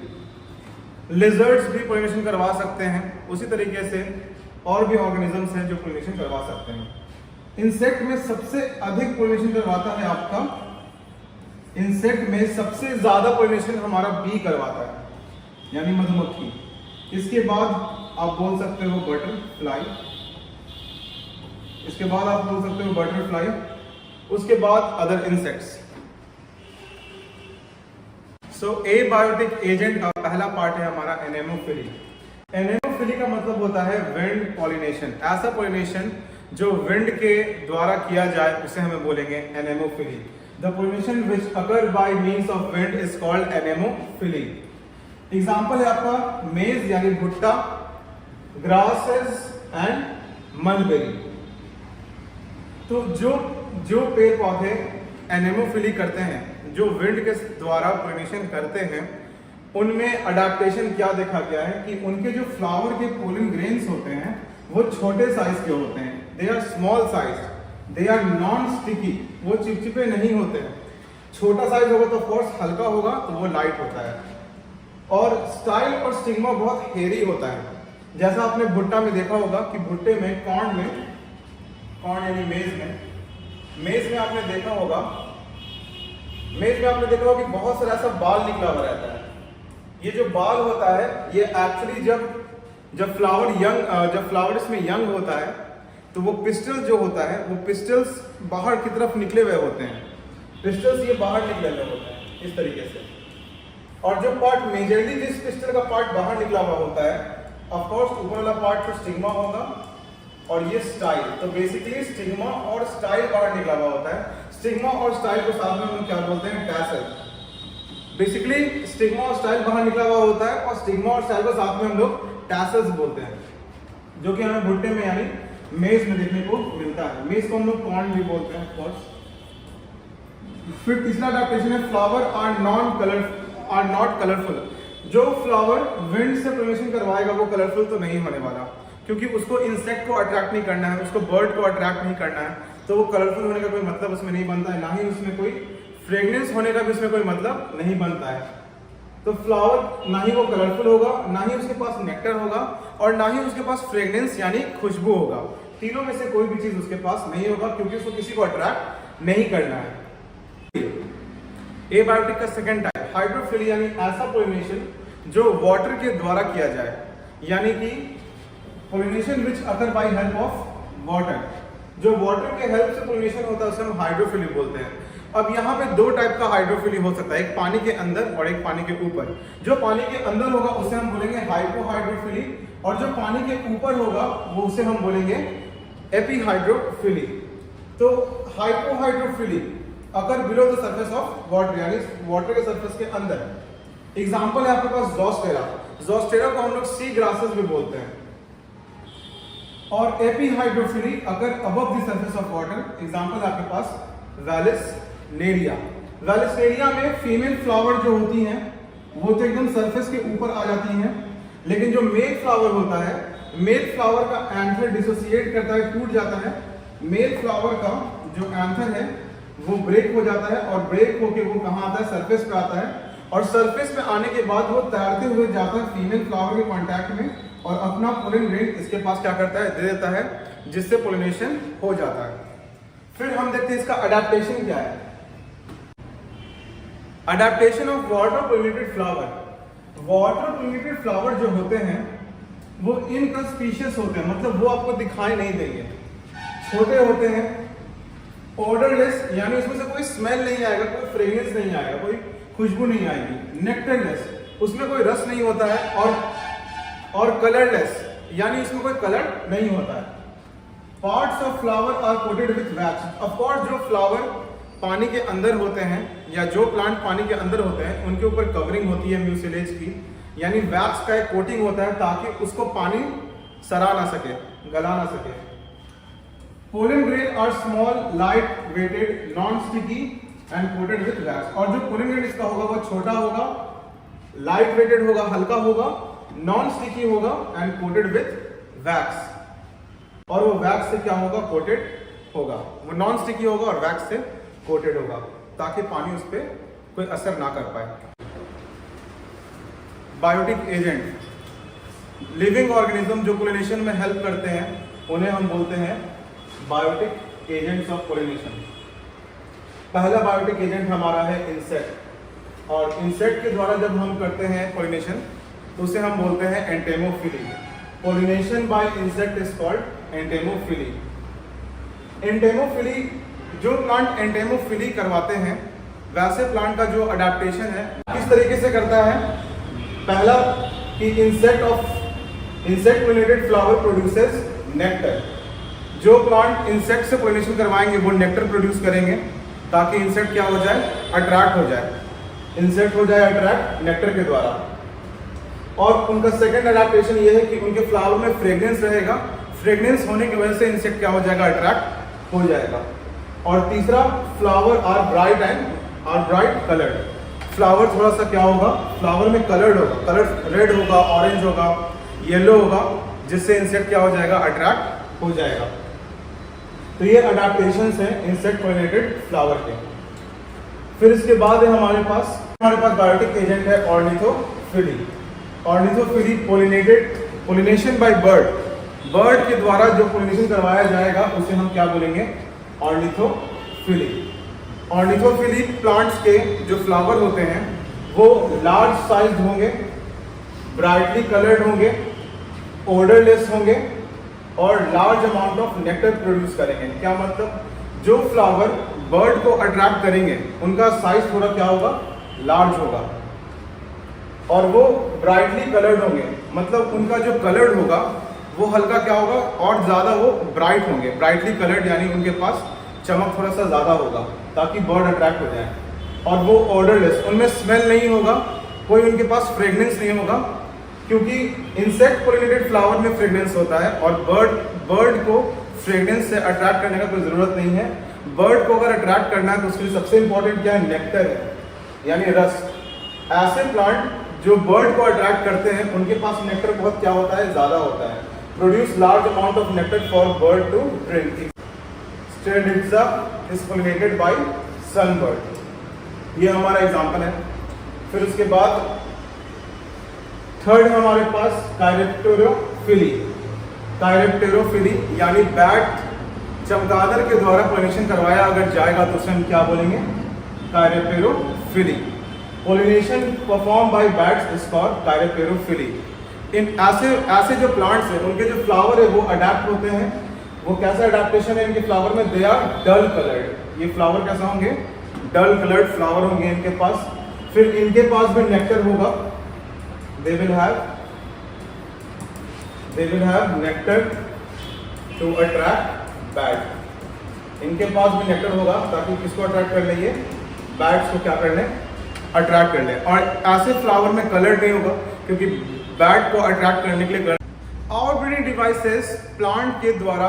लिजर्ड्स भी पोलिनेशन करवा सकते हैं, उसी तरीके से और भी ऑर्गेनिजम्स हैं जो पोलिनेशन करवा सकते हैं। इंसेक्ट में सबसे अधिक पोलिनेशन करवाता है आपका, इंसेक्ट में सबसे ज्यादा पोलिनेशन हमारा बी करवाता है, यानी मधुमक्खी। इसके बाद आप बोल सकते हो बटरफ्लाई, इसके बाद आप बोल सकते हो बटरफ्लाई, उसके बाद अदर इंसेक्ट्स। सो एबायोटिक एजेंट का पहला पार्ट है हमारा एनेमोफिली। एनेमोफिली का मतलब होता है विंड पॉलिनेशन, ऐसा पॉलिनेशन जो विंड के द्वारा किया जाए उसे हमें बोलेंगे anemophily. The pollination which occur by means of wind is called anemophily. Example है आपका मेज यानी भुट्टा, ग्रासेस एंड मलबेरी। तो जो पेड़ पौधे एनेमोफिली करते हैं, जो विंड के द्वारा पोलिनेशन करते हैं, उनमें अडेप्टेशन क्या देखा गया है कि उनके जो फ्लावर के पोलन ग्रेन्स होते हैं वो छोटे साइज के होते हैं। They are small size, they are non sticky, वो चिपचिपे नहीं होते हैं। छोटा साइज होगा तो ऑफकोर्स हल्का होगा, तो वो लाइट होता है। और स्टाइल और स्टिग्मा बहुत हेरी होता है। जैसा आपने भुट्टा में देखा होगा कि भुट्टे में कॉर्न यानी मेज में आपने देखा होगा कि बहुत सारा ऐसा बाल निकला हुआ रहता है। ये जो बाल होता है ये एक्चुअली जब फ्लावर इसमें यंग होता है तो वो पिस्टल जो होता है वो पिस्टल्स बाहर की तरफ निकले हुए होते हैं। पिस्टल्स ये बाहर निकले हुए होते हैं इस तरीके से। और जो पार्ट मेजरली जिस पिस्टल का पार्ट बाहर निकला हुआ होता है, ऑफ कोर्स ऊपर वाला पार्ट तो स्टिग्मा होगा और ये स्टाइल। तो बेसिकली स्टिग्मा और स्टाइल बाहर निकला हुआ होता है। स्टिग्मा और स्टाइल को साथ में हम क्या बोलते हैं? टैसल। बेसिकली स्टिग्मा और स्टाइल बाहर निकला हुआ होता है और स्टिग्मा और स्टाइल को साथ में हम लोग टैसल्स बोलते हैं, जो कि हमें भुट्टे में यानी मेज में देखने को मिलता है। मेज को हम लोग कॉर्न भी बोलते हैं ऑफ कोर्स। फिर तीसरा अडैप्टेशन है फ्लावर आर नॉट कलरफुल। जो फ्लावर विंड से पोलिनेशन करवाएगा वो कलरफुल तो नहीं होने वाला, क्योंकि उसको इंसेक्ट को अट्रैक्ट नहीं करना है, उसको बर्ड को अट्रैक्ट नहीं करना है, तो वो कलरफुल होने का कोई मतलब उसमें नहीं बनता है। ना ही उसमें कोई फ्रेग्रेंस होने का भी उसमें कोई मतलब नहीं बनता है। तो फ्लावर ना ही वो कलरफुल होगा, ना ही उसके पास नेक्टर होगा और ना ही उसके पास फ्रेग्रेंस यानी खुशबू होगा। तीनों में से कोई भी चीज उसके पास नहीं होगा, क्योंकि उसको किसी को अट्रैक्ट नहीं करना है। एबायोटिक का सेकंड टाइप हाइड्रोफिली, यानी ऐसा पोलिनेशन जो वाटर के द्वारा किया जाए, यानी कि pollination which occur bye help of water. जो वाटर के हेल्प से पोलिनेशन होता है उसे हम हाइड्रोफिली बोलते हैं। अब यहाँ पे दो टाइप का हाइड्रोफिली हो सकता है, एक पानी के अंदर और एक पानी के ऊपर। जो पानी के अंदर होगा उसे हम बोलेंगे हाइपोहाइड्रोफिली, और जो पानी के ऊपर होगा वो उसे हम बोलेंगे एपीहाइड्रोफिली। तो हाइपोहाइड्रोफिली अगर below the surface of water, यानी वाटर के सरफेस के अंदर। एग्जांपल है आपके पास ज़ोस्टेरा। ज़ोस्टेरा को हम लोग सी ग्रासेस भी बोलते हैं। और एपीहाइड्रोफिली अगर above the surface of water. Example है आपके पास वैलिसनेरिया। वैलिसनेरिया में फीमेल फ्लावर जो होती हैं वो तो एकदम सरफेस के ऊपर आ जाती हैं, लेकिन जो मेल फ्लावर होता है, मेल फ्लावर का एंथर डिसोसिएट करता है, टूट जाता है। मेल फ्लावर का जो एंथर है वो ब्रेक हो जाता है और ब्रेक होके वो कहाँ आता है? सरफेस पे आता है। और सरफेस पे आने के बाद वो तैरते हुए जाता है फीमेल फ्लावर के कांटेक्ट में और अपना पोलन ग्रेन इसके पास क्या करता है? दे देता है, जिससे पोलिनेशन हो जाता है। फिर हम देखते हैं इसका अडैप्टेशन क्या है। Adaptation of water pollinated flower. Water pollinated flower जो होते हैं वो इनकंस्पिशियस होते हैं, मतलब वो आपको दिखाई नहीं देंगे, छोटे होते हैं, ऑर्डरलेस, यानी उसमें से कोई स्मेल नहीं आएगा, कोई फ्रेग्रेंस नहीं आएगा, कोई खुशबू नहीं आएगी। नेक्टरलेस, उसमें कोई रस नहीं होता है। और कलरलेस, यानी उसमें कोई कलर नहीं होता है। Parts of flower are coated with wax. Of course जो फ्लावर पानी के अंदर होते हैं या जो प्लांट पानी के अंदर होते हैं उनके ऊपर कवरिंग होती है म्यूसिलेज की, यानी वैक्स का एक कोटिंग होता है ताकि उसको पानी सरा ना सके, गला ना सके। Pollen grain are small, light weighted, non sticky and coated with wax. और जो पोलन ग्रेन इसका होगा वो छोटा होगा, लाइट वेटेड होगा, हल्का होगा, नॉन स्टिकी होगा एंड कोटेड विथ वैक्स। और वो वैक्स से क्या होगा? कोटेड होगा। वो नॉन स्टिकी होगा और वैक्स से कोटेड होगा ताकि पानी उस पर कोई असर ना कर पाए। बायोटिक एजेंट, लिविंग ऑर्गेनिज्म जो पोलिनेशन में हेल्प करते हैं उन्हें हम बोलते हैं बायोटिक एजेंट्स ऑफ पोलिनेशन। पहला बायोटिक एजेंट हमारा है इंसेक्ट, और इंसेक्ट के द्वारा जब हम करते हैं पोलिनेशन तो उसे हम बोलते हैं entomophily. Pollination bye insect is called entomophily. Entomophily, जो प्लांट एंटेमोफिली करवाते हैं वैसे प्लांट का जो अडेप्टेशन है किस तरीके से करता है? पहला कि insect pollinated flower produces nectar. जो प्लांट इंसेक्ट से पोलिनेशन करवाएंगे वो नेक्टर प्रोड्यूस करेंगे ताकि इंसेक्ट क्या हो जाए? अट्रैक्ट हो जाए। इंसेक्ट हो जाए अट्रैक्ट नेक्टर के द्वारा। और उनका सेकंड अडेप्टेशन ये है कि उनके फ्लावर में फ्रेग्रेंस रहेगा। फ्रेग्रेंस होने की वजह से इंसेक्ट क्या हो जाएगा? अट्रैक्ट हो जाएगा। और तीसरा, flower are bright coloured. Flower थोड़ा सा क्या होगा, फ्लावर में कलर्ड होगा, कलर रेड होगा, ऑरेंज होगा, येलो होगा, जिससे इंसेक्ट क्या हो जाएगा, अट्रैक्ट हो जाएगा। तो ये अडेप्टेशंस हैं इंसेक्ट पॉलिनेटेड फ्लावर के। फिर इसके बाद है हमारे पास बायोटिक एजेंट है ornithophily. Ornithophily pollination bye bird के द्वारा जो पोलिनेशन करवाया जाएगा उसे हम क्या बोलेंगे, ऑर्निथोफिली। ऑर्निथोफिली प्लांट्स के जो फ्लावर होते हैं वो लार्ज साइज होंगे, ब्राइटली कलर्ड होंगे, ओडरलेस होंगे और large amount of nectar produce करेंगे। क्या मतलब, जो फ्लावर बर्ड को अट्रैक्ट करेंगे उनका साइज थोड़ा क्या होगा, लार्ज होगा, और वो ब्राइटली कलर्ड होंगे, मतलब उनका जो कलर्ड होगा वो हल्का क्या होगा, और ज़्यादा वो ब्राइट होंगे। ब्राइटली कलर्ड यानी उनके पास चमक थोड़ा सा ज़्यादा होगा ताकि बर्ड अट्रैक्ट हो जाए। और वो ऑर्डरलेस, उनमें स्मेल नहीं होगा, कोई उनके पास फ्रेगनेंस नहीं होगा, क्योंकि इंसेक्ट पॉलिनेटेड फ्लावर में फ्रेगनेंस होता है और बर्ड को फ्रेगनेंस से अट्रैक्ट करने का कोई ज़रूरत नहीं है। बर्ड को अगर अट्रैक्ट करना है तो उसके लिए सबसे इंपॉर्टेंट क्या है, नेक्टर है, यानी रस। ऐसे प्लांट जो बर्ड को अट्रैक्ट करते हैं उनके पास नेक्टर बहुत क्या होता है, ज़्यादा होता है। Produce large amount of nectar for bird to drink. Strelitzia is pollinated by sunbird. ये हमारा एग्जांपल है। फिर उसके बाद थर्ड हमारे पास कायरेप्टेरोफिली। कायरेप्टेरोफिली यानी बैट, चमगादड़ के द्वारा पोलिनेशन करवाया अगर जाएगा तो उसे हम क्या बोलेंगे, chiropterophily. Pollination perform by bats is called chiropterophily. इन ऐसे जो प्लांट्स हैं उनके जो फ्लावर है वो अडेप्ट होते हैं। वो कैसा अडेप्टेशन है इनके फ्लावर में, दे आर डल कलर्ड। ये फ्लावर कैसा होंगे, डल कलर्ड फ्लावर होंगे इनके पास। फिर इनके पास भी नेक्टर होगा, they will have nectar to attract bat. इनके पास भी नेक्टर होगा ताकि किसको अट्रैक्ट कर ले, ये बैट्स को क्या कर ले, अट्रैक्ट कर ले। और ऐसे फ्लावर में कलर नहीं होगा क्योंकि बैट को अट्रैक्ट करने के लिए। आउटब्रीडिंग डिवाइसेस प्लांट के द्वारा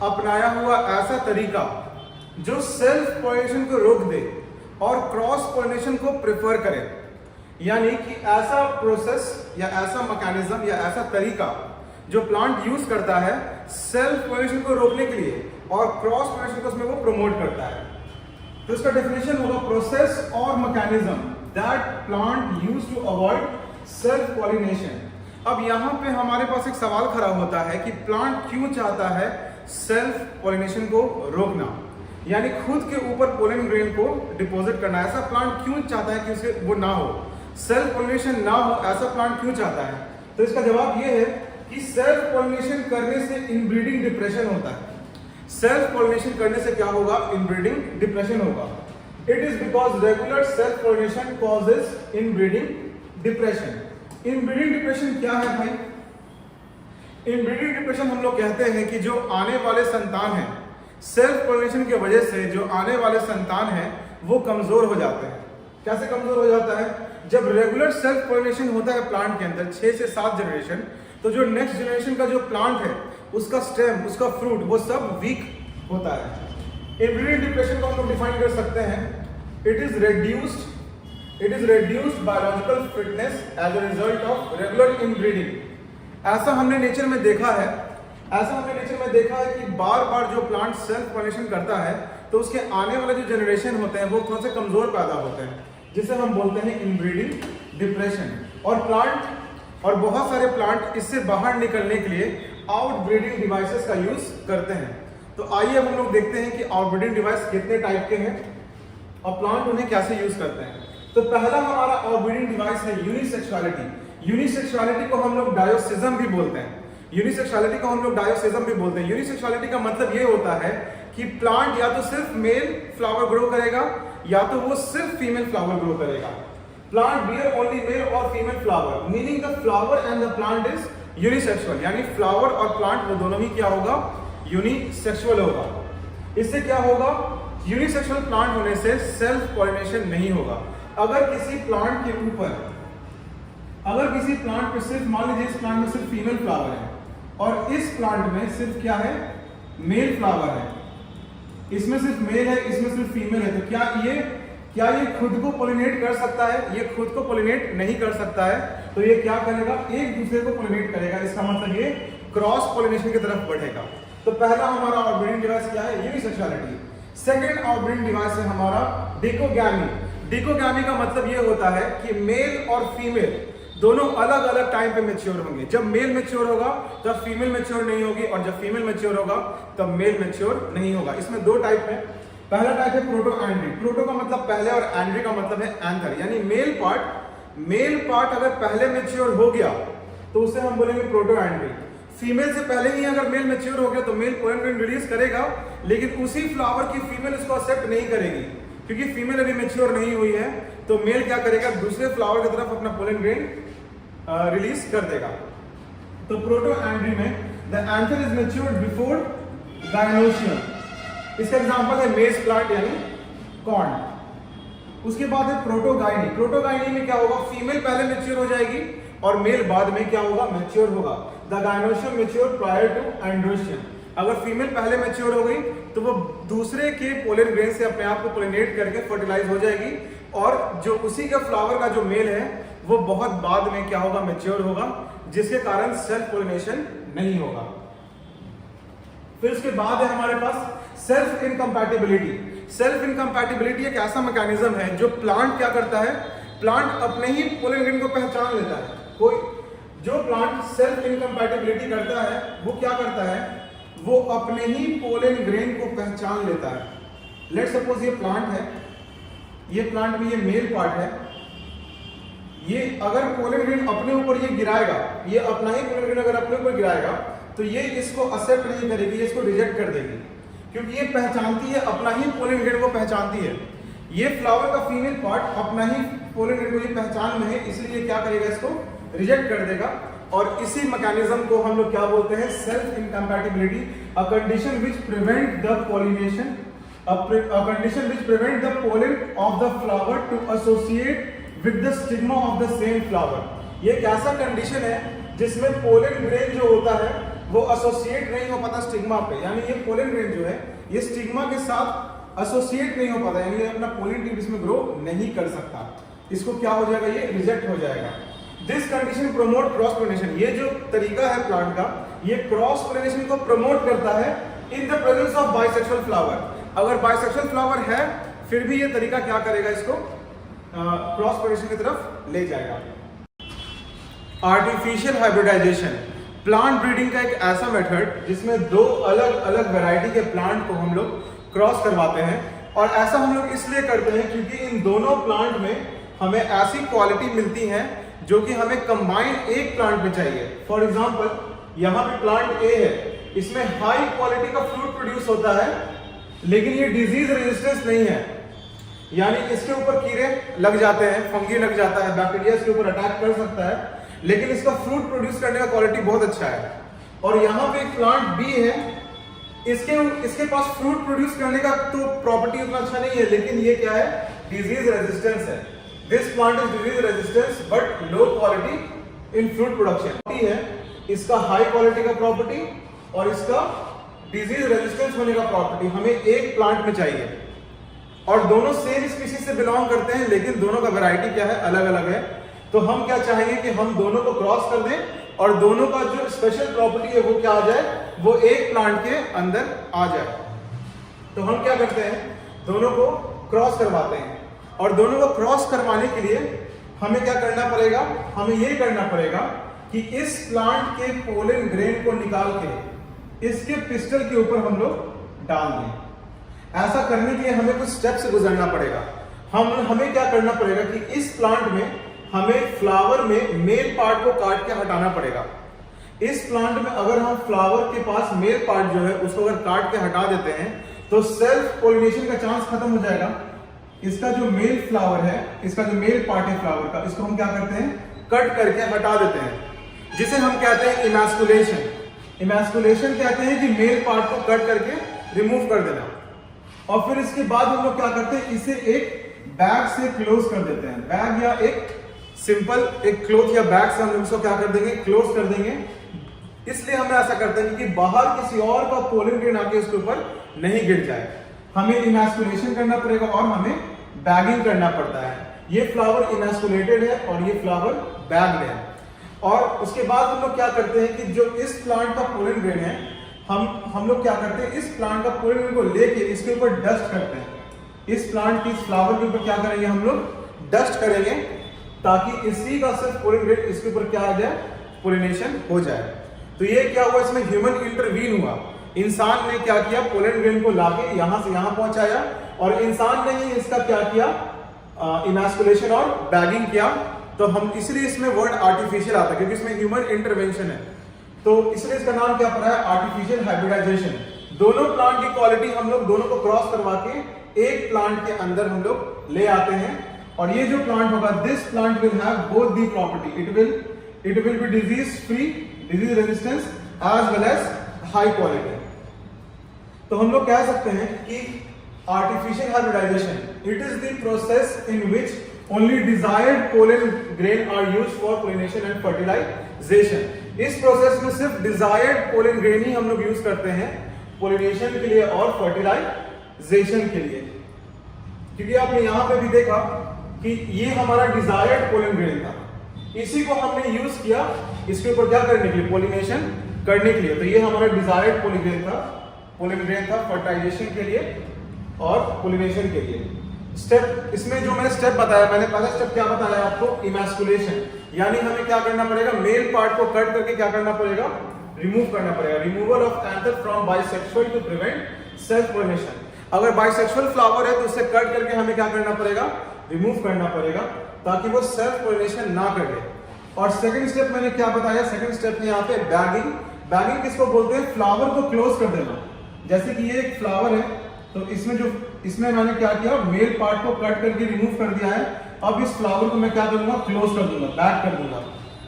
अपनाया हुआ ऐसा तरीका जो सेल्फ पॉलिनेशन को रोक दे और क्रॉस पॉलिनेशन को प्रेफर करे। यानी कि ऐसा प्रोसेस या ऐसा मैकेनिज्म या ऐसा तरीका जो प्लांट यूज करता है सेल्फ पॉलिनेशन को रोकने के लिए और क्रॉस पॉलिनेशन को उसमें वो प्रमोट करता है। तो इसका डेफिनेशन होगा, प्रोसेस और mechanism that plant use to avoid self pollination. अब यहाँ पे हमारे पास एक सवाल खड़ा होता है कि प्लांट क्यों चाहता है सेल्फ पॉलिनेशन को रोकना, यानी खुद के ऊपर पोलन ग्रेन को डिपॉजिट करना। ऐसा प्लांट क्यों चाहता है कि उसके वो ना हो, सेल्फ पॉलिनेशन ना हो, ऐसा प्लांट क्यों चाहता है? तो इसका जवाब ये है कि सेल्फ पॉलिनेशन करने से इनब्रीडिंग डिप्रेशन होता है। सेल्फ पॉलिनेशन करने से क्या होगा, इनब्रीडिंग डिप्रेशन होगा। It is because regular self pollination causes inbreeding depression. Inbreeding depression क्या है भाई? इनब्रीडिंग डिप्रेशन हम लोग कहते हैं कि जो आने वाले संतान हैं, सेल्फ पॉलिनेशन की वजह से जो आने वाले संतान हैं वो कमजोर हो जाते हैं। कैसे कमजोर हो जाता है? जब रेगुलर सेल्फ पॉलिनेशन होता है प्लांट के अंदर 6 से 7 जनरेशन, तो जो नेक्स्ट जनरेशन का जो प्लांट है उसका स्टेम, उसका फ्रूट, वो सब वीक होता है। इनब्रीडिंग डिप्रेशन को हम लोग डिफाइन कर सकते हैं, it is reduced biological fitness as a result of regular inbreeding। ऐसा हमने नेचर में देखा है, कि बार बार जो प्लांट सेल्फ पॉलिनेशन करता है तो उसके आने वाले जो जनरेशन होते हैं वो थोड़ा सा कमजोर पैदा होते हैं, जिसे हम बोलते हैं इनब्रीडिंग डिप्रेशन। और बहुत सारे प्लांट इससे बाहर निकलने के लिए आउटब्रीडिंग डिवाइसेस का यूज करते हैं। तो आइए हम लोग देखते हैं कि आउटब्रीडिंग डिवाइस कितने टाइप के हैं और प्लांट उन्हें कैसे यूज करते हैं। तो पहला हमारा आउटब्रीडिंग डिवाइस है यूनिसेक्सुअलिटी। यूनिसेक्सुअलिटी को हम लोग डायोसिज्म भी बोलते हैं। यूनिसेक्सुअलिटी का मतलब ये होता है कि प्लांट या तो सिर्फ मेल फ्लावर ग्रो करेगा या तो वो सिर्फ फीमेल फ्लावर ग्रो करेगा। प्लांट बियर ओनली मेल और female flower, meaning the flower and the plant is unisexual. यानी फ्लावर और प्लांट वो दोनों ही क्या होगा, यूनिसेक्सुअल होगा। इससे क्या होगा, यूनिसेक्सुअल प्लांट होने से सेल्फ पॉलिनेशन नहीं होगा। अगर किसी प्लांट पे सिर्फ, मान लीजिए इस प्लांट में सिर्फ फीमेल फ्लावर है और इस प्लांट में सिर्फ क्या है, मेल फ्लावर है, इसमें सिर्फ मेल है, इसमें सिर्फ फीमेल है, तो क्या ये खुद को पोलिनेट कर सकता है? ये खुद को पोलिनेट नहीं कर सकता है, तो ये क्या करेगा? एक दूसरे को पोलिनेट करेगा। इसका मतलब ये क्रॉस पोलिनेशन की तरफ बढ़ेगा। तो पहला हमारा आउटब्रीडिंग डिवाइस क्या है? यूनिसेक्सुअलिटी। सेकेंड आउटब्रीडिंग डिवाइस है हमारा डिकोगैमी। डिकोगैमी का मतलब ये होता है कि मेल और फीमेल दोनों अलग अलग टाइम पे मैच्योर होंगे। जब मेल मैच्योर होगा तब फीमेल मैच्योर नहीं होगी, और जब फीमेल मैच्योर होगा तब मेल मैच्योर नहीं होगा। इसमें दो टाइप है। पहला टाइप है प्रोटो एंड्री। प्रोटो का मतलब पहले और एंड्री का मतलब है एंथर, यानी मेल पार्ट अगर पहले मैच्योर हो गया तो उसे हम बोलेंगे प्रोटो एंड्री। फीमेल से पहले ही अगर मेल मैच्योर हो गया तो मेल पोलन ग्रेन रिलीज करेगा, लेकिन उसी फ्लावर की फीमेल इसको एक्सेप्ट नहीं करेगी, क्योंकि फीमेल अभी मैच्योर नहीं हुई है। तो मेल क्या करेगा? दूसरे फ्लावर की तरफ अपना पोलन ग्रेन रिलीज कर देगा। तो प्रोटो एंड्री में the anther is matured before gynoecium. इसका एग्जांपल है मेज प्लांट यानी कॉर्न। उसके बाद है प्रोटोगाइनी। प्रोटोगाइनी में क्या होगा? फीमेल पहले मैच्योर हो जाएगी और मेल बाद में क्या होगा? मैच्योर होगा। The gynoecium mature prior to androecium. अगर फीमेल पहले मैच्योर हो गई तो वो दूसरे के पोलन ग्रेन से अपने आप को पोलिनेट करके फर्टिलाइज हो जाएगी, और जो उसी का फ्लावर का जो मेल है वो बहुत बाद में क्या होगा? मैच्योर होगा, जिसके कारण सेल्फ पोलिनेशन नहीं होगा। फिर उसके बाद है हमारे पास सेल्फ इनकम्पैटिबिलिटी। सेल्फ इनकम्पैटिबिलिटी एक ऐसा मैकेनिज्म है जो प्लांट क्या करता है? प्लांट अपने ही पोलन ग्रेन को पहचान लेता है। कोई जो प्लांट सेल्फ इनकम्पैटिबिलिटी करता है वो क्या करता है? वो अपने ही पोलन ग्रेन को पहचान लेता है। लेट्स सपोज ये प्लांट है, ये प्लांट में ये मेल पार्ट है, ये अगर पोलन ग्रेन अपने ऊपर ये गिराएगा, ये अपना ही पोलन ग्रेन अगर अपने ऊपर गिराएगा तो ये इसको एक्सेप्ट नहीं करेगी, इसको रिजेक्ट कर देगी, क्योंकि ये पहचानती है, अपना ही पोलन ग्रेन को पहचानती है। ये फ्लावर का फीमेल पार्ट अपना ही पोलन ग्रेन को ये पहचान में है, इसलिए क्या करेगा? इसको रिजेक्ट कर देगा। और इसी मैकेनिज्म को हम लोग क्या बोलते हैं? Self incompatibility. A condition which prevent the pollination, a condition which prevent the pollen of the flower to associate with the stigma of the same flower। ये एक ऐसा कंडीशन है जिसमें पोलन ग्रेन जो होता है वो एसोसिएट नहीं हो पाता स्टिग्मा पे, यानी ये पोलन ग्रेन जो है ये स्टिग्मा के साथ एसोसिएट नहीं हो पाता, यानी ये अपना पोलन ट्यूब इसमें ग्रो नहीं कर सकता। इसको क्या हो जाएगा? ये रिजेक्ट हो जाएगा। This condition promote cross pollination. ये जो तरीका है प्लांट का, ये क्रॉस पोलिनेशन को प्रमोट करता है in the presence of bisexual flower. अगर बाइसेक्सुअल फ्लावर है फिर भी ये तरीका क्या करेगा? इसको क्रॉस पोलिनेशन की तरफ ले जाएगा। आर्टिफिशियल हाइब्रिडाइजेशन, प्लांट ब्रीडिंग का एक ऐसा मेथड जिसमें दो अलग अलग वैरायटी के प्लांट को हम लोग क्रॉस करवाते हैं। और ऐसा हम लोग इसलिए करते हैं क्योंकि इन दोनों प्लांट में हमें ऐसी क्वालिटी मिलती है जो कि हमें कंबाइंड एक प्लांट में चाहिए। फॉर एग्जाम्पल यहाँ पे प्लांट ए है, इसमें हाई क्वालिटी का फ्रूट प्रोड्यूस होता है, लेकिन ये डिजीज रेजिस्टेंस नहीं है, यानी इसके ऊपर कीड़े लग जाते हैं, फंगी लग जाता है, बैक्टीरिया इसके ऊपर अटैक कर सकता है, लेकिन इसका फ्रूट प्रोड्यूस करने का क्वालिटी बहुत अच्छा है। और यहाँ पे एक प्लांट बी है, इसके पास फ्रूट प्रोड्यूस करने का तो प्रॉपर्टी उतना अच्छा नहीं है, लेकिन ये क्या है? डिजीज रेजिस्टेंस है। This plant is disease resistance but low quality in fruit production है। इसका हाई क्वालिटी का प्रॉपर्टी और इसका डिजीज रेजिस्टेंस होने का प्रॉपर्टी हमें एक प्लांट में चाहिए, और दोनों सेम स्पीशीज से बिलोंग करते हैं, लेकिन दोनों का वैरायटी क्या है? अलग अलग है। तो हम क्या चाहेंगे कि हम दोनों को क्रॉस कर दें और दोनों का जो स्पेशल प्रॉपर्टी है वो क्या आ जाए? वो एक प्लांट के अंदर आ जाए। तो हम क्या करते हैं? दोनों को क्रॉस करवाते हैं, और दोनों को क्रॉस करवाने के लिए हमें क्या करना पड़ेगा? हमें ये करना पड़ेगा कि इस प्लांट के पोलन ग्रेन को निकाल के इसके पिस्टल के ऊपर हम लोग डाल दें। ऐसा करने के लिए हमें कुछ स्टेप से गुजरना पड़ेगा। हमें क्या करना पड़ेगा कि इस प्लांट में हमें फ्लावर में मेल पार्ट को काट के हटाना पड़ेगा। इस प्लांट में अगर हम फ्लावर के पास मेल पार्ट जो है उसको अगर काट के हटा देते हैं तो सेल्फ पोलिनेशन का चांस खत्म हो जाएगा। इसका जो मेल फ्लावर है, इसका जो मेल पार्ट है फ्लावर का, इसको हम क्या करते हैं? कट करके हटा देते हैं, जिसे हम कहते हैं इमैस्कुलेशन। इमैस्कुलेशन कहते हैं कि मेल पार्ट को कट करके रिमूव कर देना। और फिर इसके बाद हम लोग क्या करते हैं? इसे एक बैग से क्लोज कर देते हैं। बैग या एक सिंपल एक क्लोथ या बैग से हम लोग इसको क्या कर देंगे? क्लोज कर देंगे। इसलिए हम ऐसा करते हैं कि बाहर किसी और का पोलन ग्रेन आके इसके ऊपर नहीं गिर जाए। हमें इमैस्कुलेशन करना पड़ेगा और हमें बैगिंग करना पड़ता है। ये फ्लावर इमैस्कुलेटेड है और ये फ्लावर बैग्ड है। और उसके बाद हम लोग क्या करते हैं कि जो इस प्लांट का पोलन ग्रेन है, हम लोग क्या करते हैं, इस प्लांट का पोलन ग्रेन को लेके इसके ऊपर डस्ट करते हैं। इस प्लांट की, इस फ्लावर के ऊपर क्या करेंगे, हम लोग डस्ट करेंगे ताकि इसी का सिर्फ पोलन ग्रेन इसके ऊपर क्या आ जाए, पोलिनेशन हो जाए। तो ये क्या हुआ, इसमें ह्यूमन इंटरवीन हुआ। इंसान ने क्या किया, पोलन ग्रेन को लाके यहां से यहां पहुंचाया और इंसान ने ही इसका क्या किया, इमैस्कुलेशन और बैगिंग किया। तो हम इसलिए इसमें वर्ड आर्टिफिशियल आता है क्योंकि इसमें ह्यूमन इंटरवेंशन है। तो इसलिए इसका नाम क्या पड़ा है, आर्टिफिशियल हाइब्रिडाइजेशन। दोनों प्लांट की क्वालिटी हम लोग दोनों को क्रॉस करवा के एक प्लांट के अंदर हम लोग ले आते हैं। और ये जो प्लांट होगा, this plant will have both the property, it will be disease free, disease resistance as well as high quality. तो हम लोग कह सकते हैं कि artificial hybridisation, it is the process in which only desired pollen grain are used for pollination and fertilisation. इस process में सिर्फ डिजायर्ड पोलन ग्रेन ही हम लोग यूज करते हैं पोलिनेशन के लिए और फर्टिलाइजेशन के लिए। क्योंकि आपने यहां पे भी देखा कि ये हमारा डिजायर्ड पोलन ग्रेन था, इसी को हमने यूज किया इसके ऊपर क्या करने के लिए, पोलिनेशन करने के लिए। तो ये हमारा डिजायर्ड पोलन ग्रेन था फर्टिलाइजेशन के लिए और पोलिनेशन के लिए। स्टेप, इसमें जो मैंने स्टेप बताया, मैंने पहला स्टेप क्या बताया आपको, इमैस्कुलेशन। यानी हमें क्या करना पड़ेगा, मेल पार्ट को कट करके क्या करना पड़ेगा, रिमूव करना पड़ेगा। Removal of anther from bisexual to prevent self pollination. अगर बाइसेक्सुअल फ्लावर है तो उसे कट करके हमें क्या करना पड़ेगा, रिमूव करना पड़ेगा ताकि वो सेल्फ पोलिनेशन ना करे। और सेकंड स्टेप मैंने क्या बताया, सेकंड स्टेप में यहाँ पे बैगिंग। बैगिंग किसको बोलते हैं, फ्लावर को क्लोज कर देना। जैसे कि ये एक फ्लावर है तो इसमें मैंने क्या किया, मेल पार्ट को कट करके रिमूव कर दिया है। अब इस फ्लावर को मैं क्या करूंगा, क्लोज कर दूंगा, बैग कर दूंगा,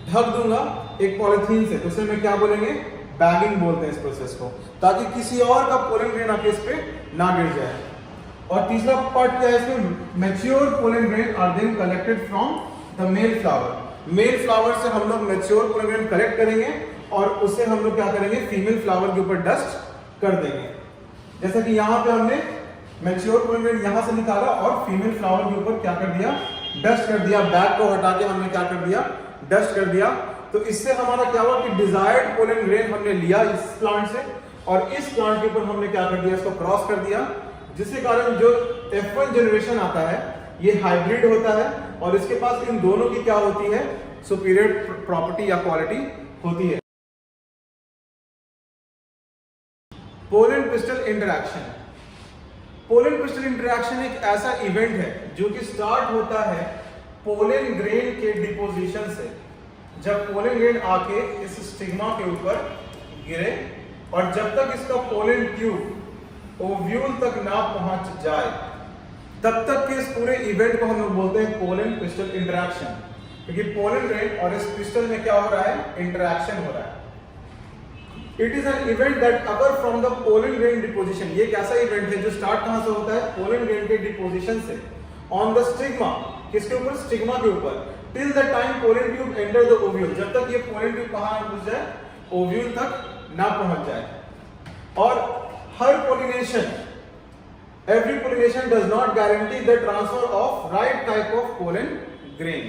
ढक दूंगा एक पॉलिथीन से। तो उसे मैं क्या बोलेंगे, बैगिंग बोलते हैं इस प्रोसेस को, ताकि किसी और का पोलन ग्रेन आके इस पे ना गिर जाए। और तीसरा पार्ट क्या है इसमें, mature pollen grain are then collected from the male flower. Male flower से हम लोग मैच्योर पोलन ग्रेन कलेक्ट करेंगे और उसे हम लोग क्या करेंगे, फीमेल फ्लावर के ऊपर डस्ट कर देंगे। जैसा कि यहाँ पे हमने मैच्योर पोलन ग्रेन यहाँ से निकाला और फीमेल फ्लावर के ऊपर क्या कर दिया, डस्ट कर दिया। बैग को हटा के हमने क्या कर दिया, डस्ट कर दिया। तो इससे हमारा क्या हुआ कि डिजायर्ड पोलन ग्रेन हमने लिया इस प्लांट से और इस प्लांट के ऊपर हमने क्या कर दिया, इसको क्रॉस कर दिया, जिसके कारण जो F1 जनरेशन आता है ये हाइब्रिड होता है और इसके पास इन दोनों की क्या होती है, सुपीरियर प्रॉपर्टी या क्वालिटी होती है। Pollen crystal interaction. Pollen crystal interaction एक ऐसा इवेंट है जो कि स्टार्ट होता है पोलन ग्रेन के डिपोजिशन से। जब पोलन ग्रेन आके इस स्टिग्मा के ऊपर गिरे और जब तक इसका पोलन ट्यूब ओव्यूल तक ना पहुंच जाए तब तक के इस पूरे इवेंट को हम लोग बोलते हैं पोलन क्रिस्टल इंटरैक्शन। क्योंकि पोलन ग्रेन और इस क्रिस्टल में क्या हो रहा है, इंटरैक्शन हो रहा है। It is an event that occur from the pollen grain deposition, ये एक ऐसा इवेंट है जो स्टार्ट कहां से होता है, पोलन ग्रेन के डिपोजिशन से, ऑन द स्टिग्मा, किसके ऊपर, स्टिग्मा के ऊपर, till the time pollen tube enter the ovule, जब तक ये पोलन ट्यूब कहां पहुंच जाए, ओव्यूल तक ना पहुंच जाए। और हर pollination, every pollination does not guarantee the transfer of right type of pollen grain.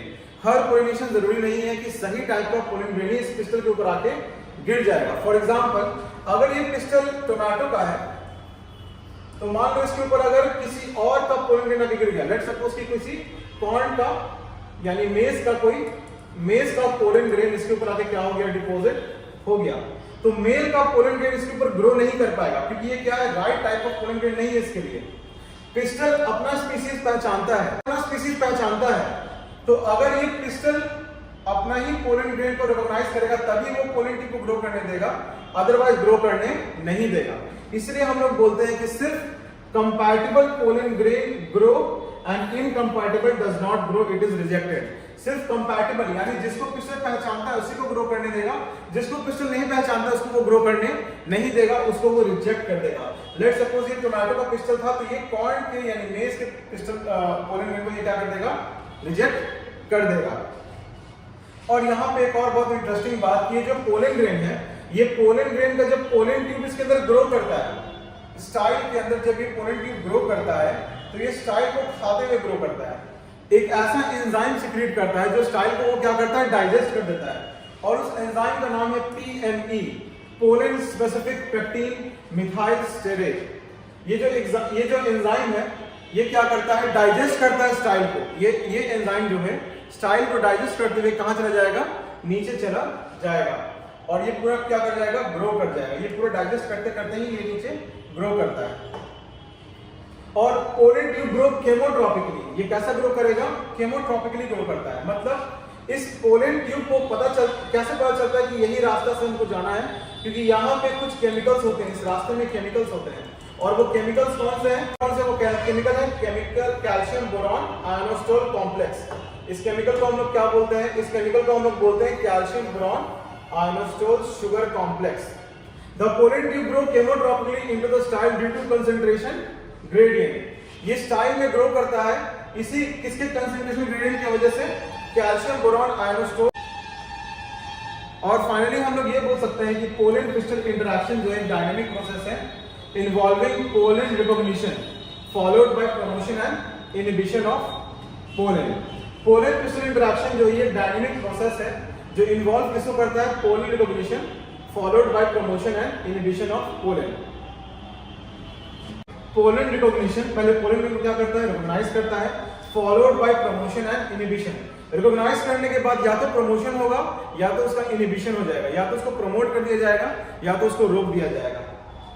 हर पोलिनेशन जरूरी नहीं है कि सही टाइप का पोलन ग्रेन इस क्रिस्टल के ऊपर आके गिर जाएगा। फॉर एग्जाम्पल, अगर ये क्रिस्टल टोमेटो का है तो मान लो इसके ऊपर अगर किसी और का पोलन ग्रेन आके गिर गया, लेट्स सपोज कि किसी कॉर्न का यानी मेज का पोलन ग्रेन इसके ऊपर आके क्या हो गया, डिपॉजिट हो गया, तो मेल का पोलन ग्रेन इसके ऊपर ग्रो नहीं कर पाएगा क्योंकि ये क्या है, right type of pollen grain नहीं है इसके लिए। क्रिस्टल अपना स्पीसीज पहचानता है, तो अगर ये क्रिस्टल अपना ही पोलन ग्रेन को रिकॉग्नाइज करेगा तभी वो पोलन ट्यूब को ग्रो करने देगा, अदरवाइज ग्रो करने नहीं देगा। इसलिए हम लोग बोलते हैं कि सिर्फ compatible pollen grain grow and incompatible does not grow, it is rejected. सिर्फ कंपैटिबल यानी जिसको क्रिस्टल पहचानता है उसी को ग्रो करने देगा, जिसको क्रिस्टल नहीं पहचानता उसको वो ग्रो करने नहीं देगा, उसको वो रिजेक्ट कर देगा। लेट्स सपोज ये टोमेटो का क्रिस्टल था तो ये कॉर्न के यानी मेज के क्रिस्टल पोलन ग्रेन को ये क्या कर देगा, रिजेक्ट कर देगा। और यहाँ पे एक और बहुत इंटरेस्टिंग बात, ये जो पोलन ग्रेन है, ये पोलन ग्रेन का जब पोलन ट्यूब इसके अंदर ग्रो करता है, स्टाइल के अंदर जब ये पोलेंट ट्यूब ग्रो करता है तो ये स्टाइल को खाते हुए ग्रो करता है। एक ऐसा एंजाइम सिक्रीट करता है जो स्टाइल को वो क्या करता है, डाइजेस्ट कर देता है, और उस एंजाइम का नाम है PME, pollen specific pectin methyl स्टेरेज। ये जो एंजाइम है ये क्या करता है, डाइजेस्ट करता है स्टाइल को। ये एंजाइम जो है स्टाइल को डाइजेस्ट करते हुए कहां चला जाएगा, नीचे चला जाएगा, और ये पूरा क्या कर जाएगा, ग्रो कर जाएगा। ये पूरा डाइजेस्ट करते करते ही ये नीचे ग्रो करता है। और पोलेंट ट्यूब ग्रो केमोट्रॉपिकली। ये कैसा ग्रो करेगा, केमोट्रॉपिकली ग्रो करता है। मतलब इस पोलेंट ट्यूब को कैसे पता चलता है कि यही रास्ता से हमको जाना है, क्योंकि यहाँ पे कुछ केमिकल्स होते हैं, इस रास्ते में केमिकल्स होते हैं, और वो केमिकल्स कौन से हैं, वो केमिकल है केमिकल कैल्शियम बोरॉन आयनोस्टोल कॉम्प्लेक्स। इस केमिकल को हम लोग क्या बोलते हैं, इस केमिकल को हम लोग बोलते हैं calcium boron inositol sugar complex. The pollen tube grow chemotropically into the style due to concentration gradient. ये स्टाइल में ग्रो करता है इसी किसके कंसंट्रेशन ग्रेडियंट की वजह से, कैल्शियम बोरॉन आयनोस्टोल। और फाइनली हम लोग ये बोल सकते हैं कि पोलेंट क्रिस्टल इंटरैक्शन जो है डायनामिक प्रोसेस है involving pollen recognition followed by promotion and inhibition of pollen. Pollen crystal interaction जो ये डायनामिक प्रोसेस है जो इन्वॉल्व किसको करता है, pollen recognition followed by promotion and inhibition of pollen. Pollen recognition, पहले पोलेंट को क्या करता है, रिकॉग्नाइज करता है, followed by promotion and inhibition. Recognize करने के बाद या तो प्रमोशन होगा या तो उसका इनहिबिशन हो जाएगा, या तो उसको प्रमोट कर दिया जाएगा या तो उसको रोक दिया जाएगा।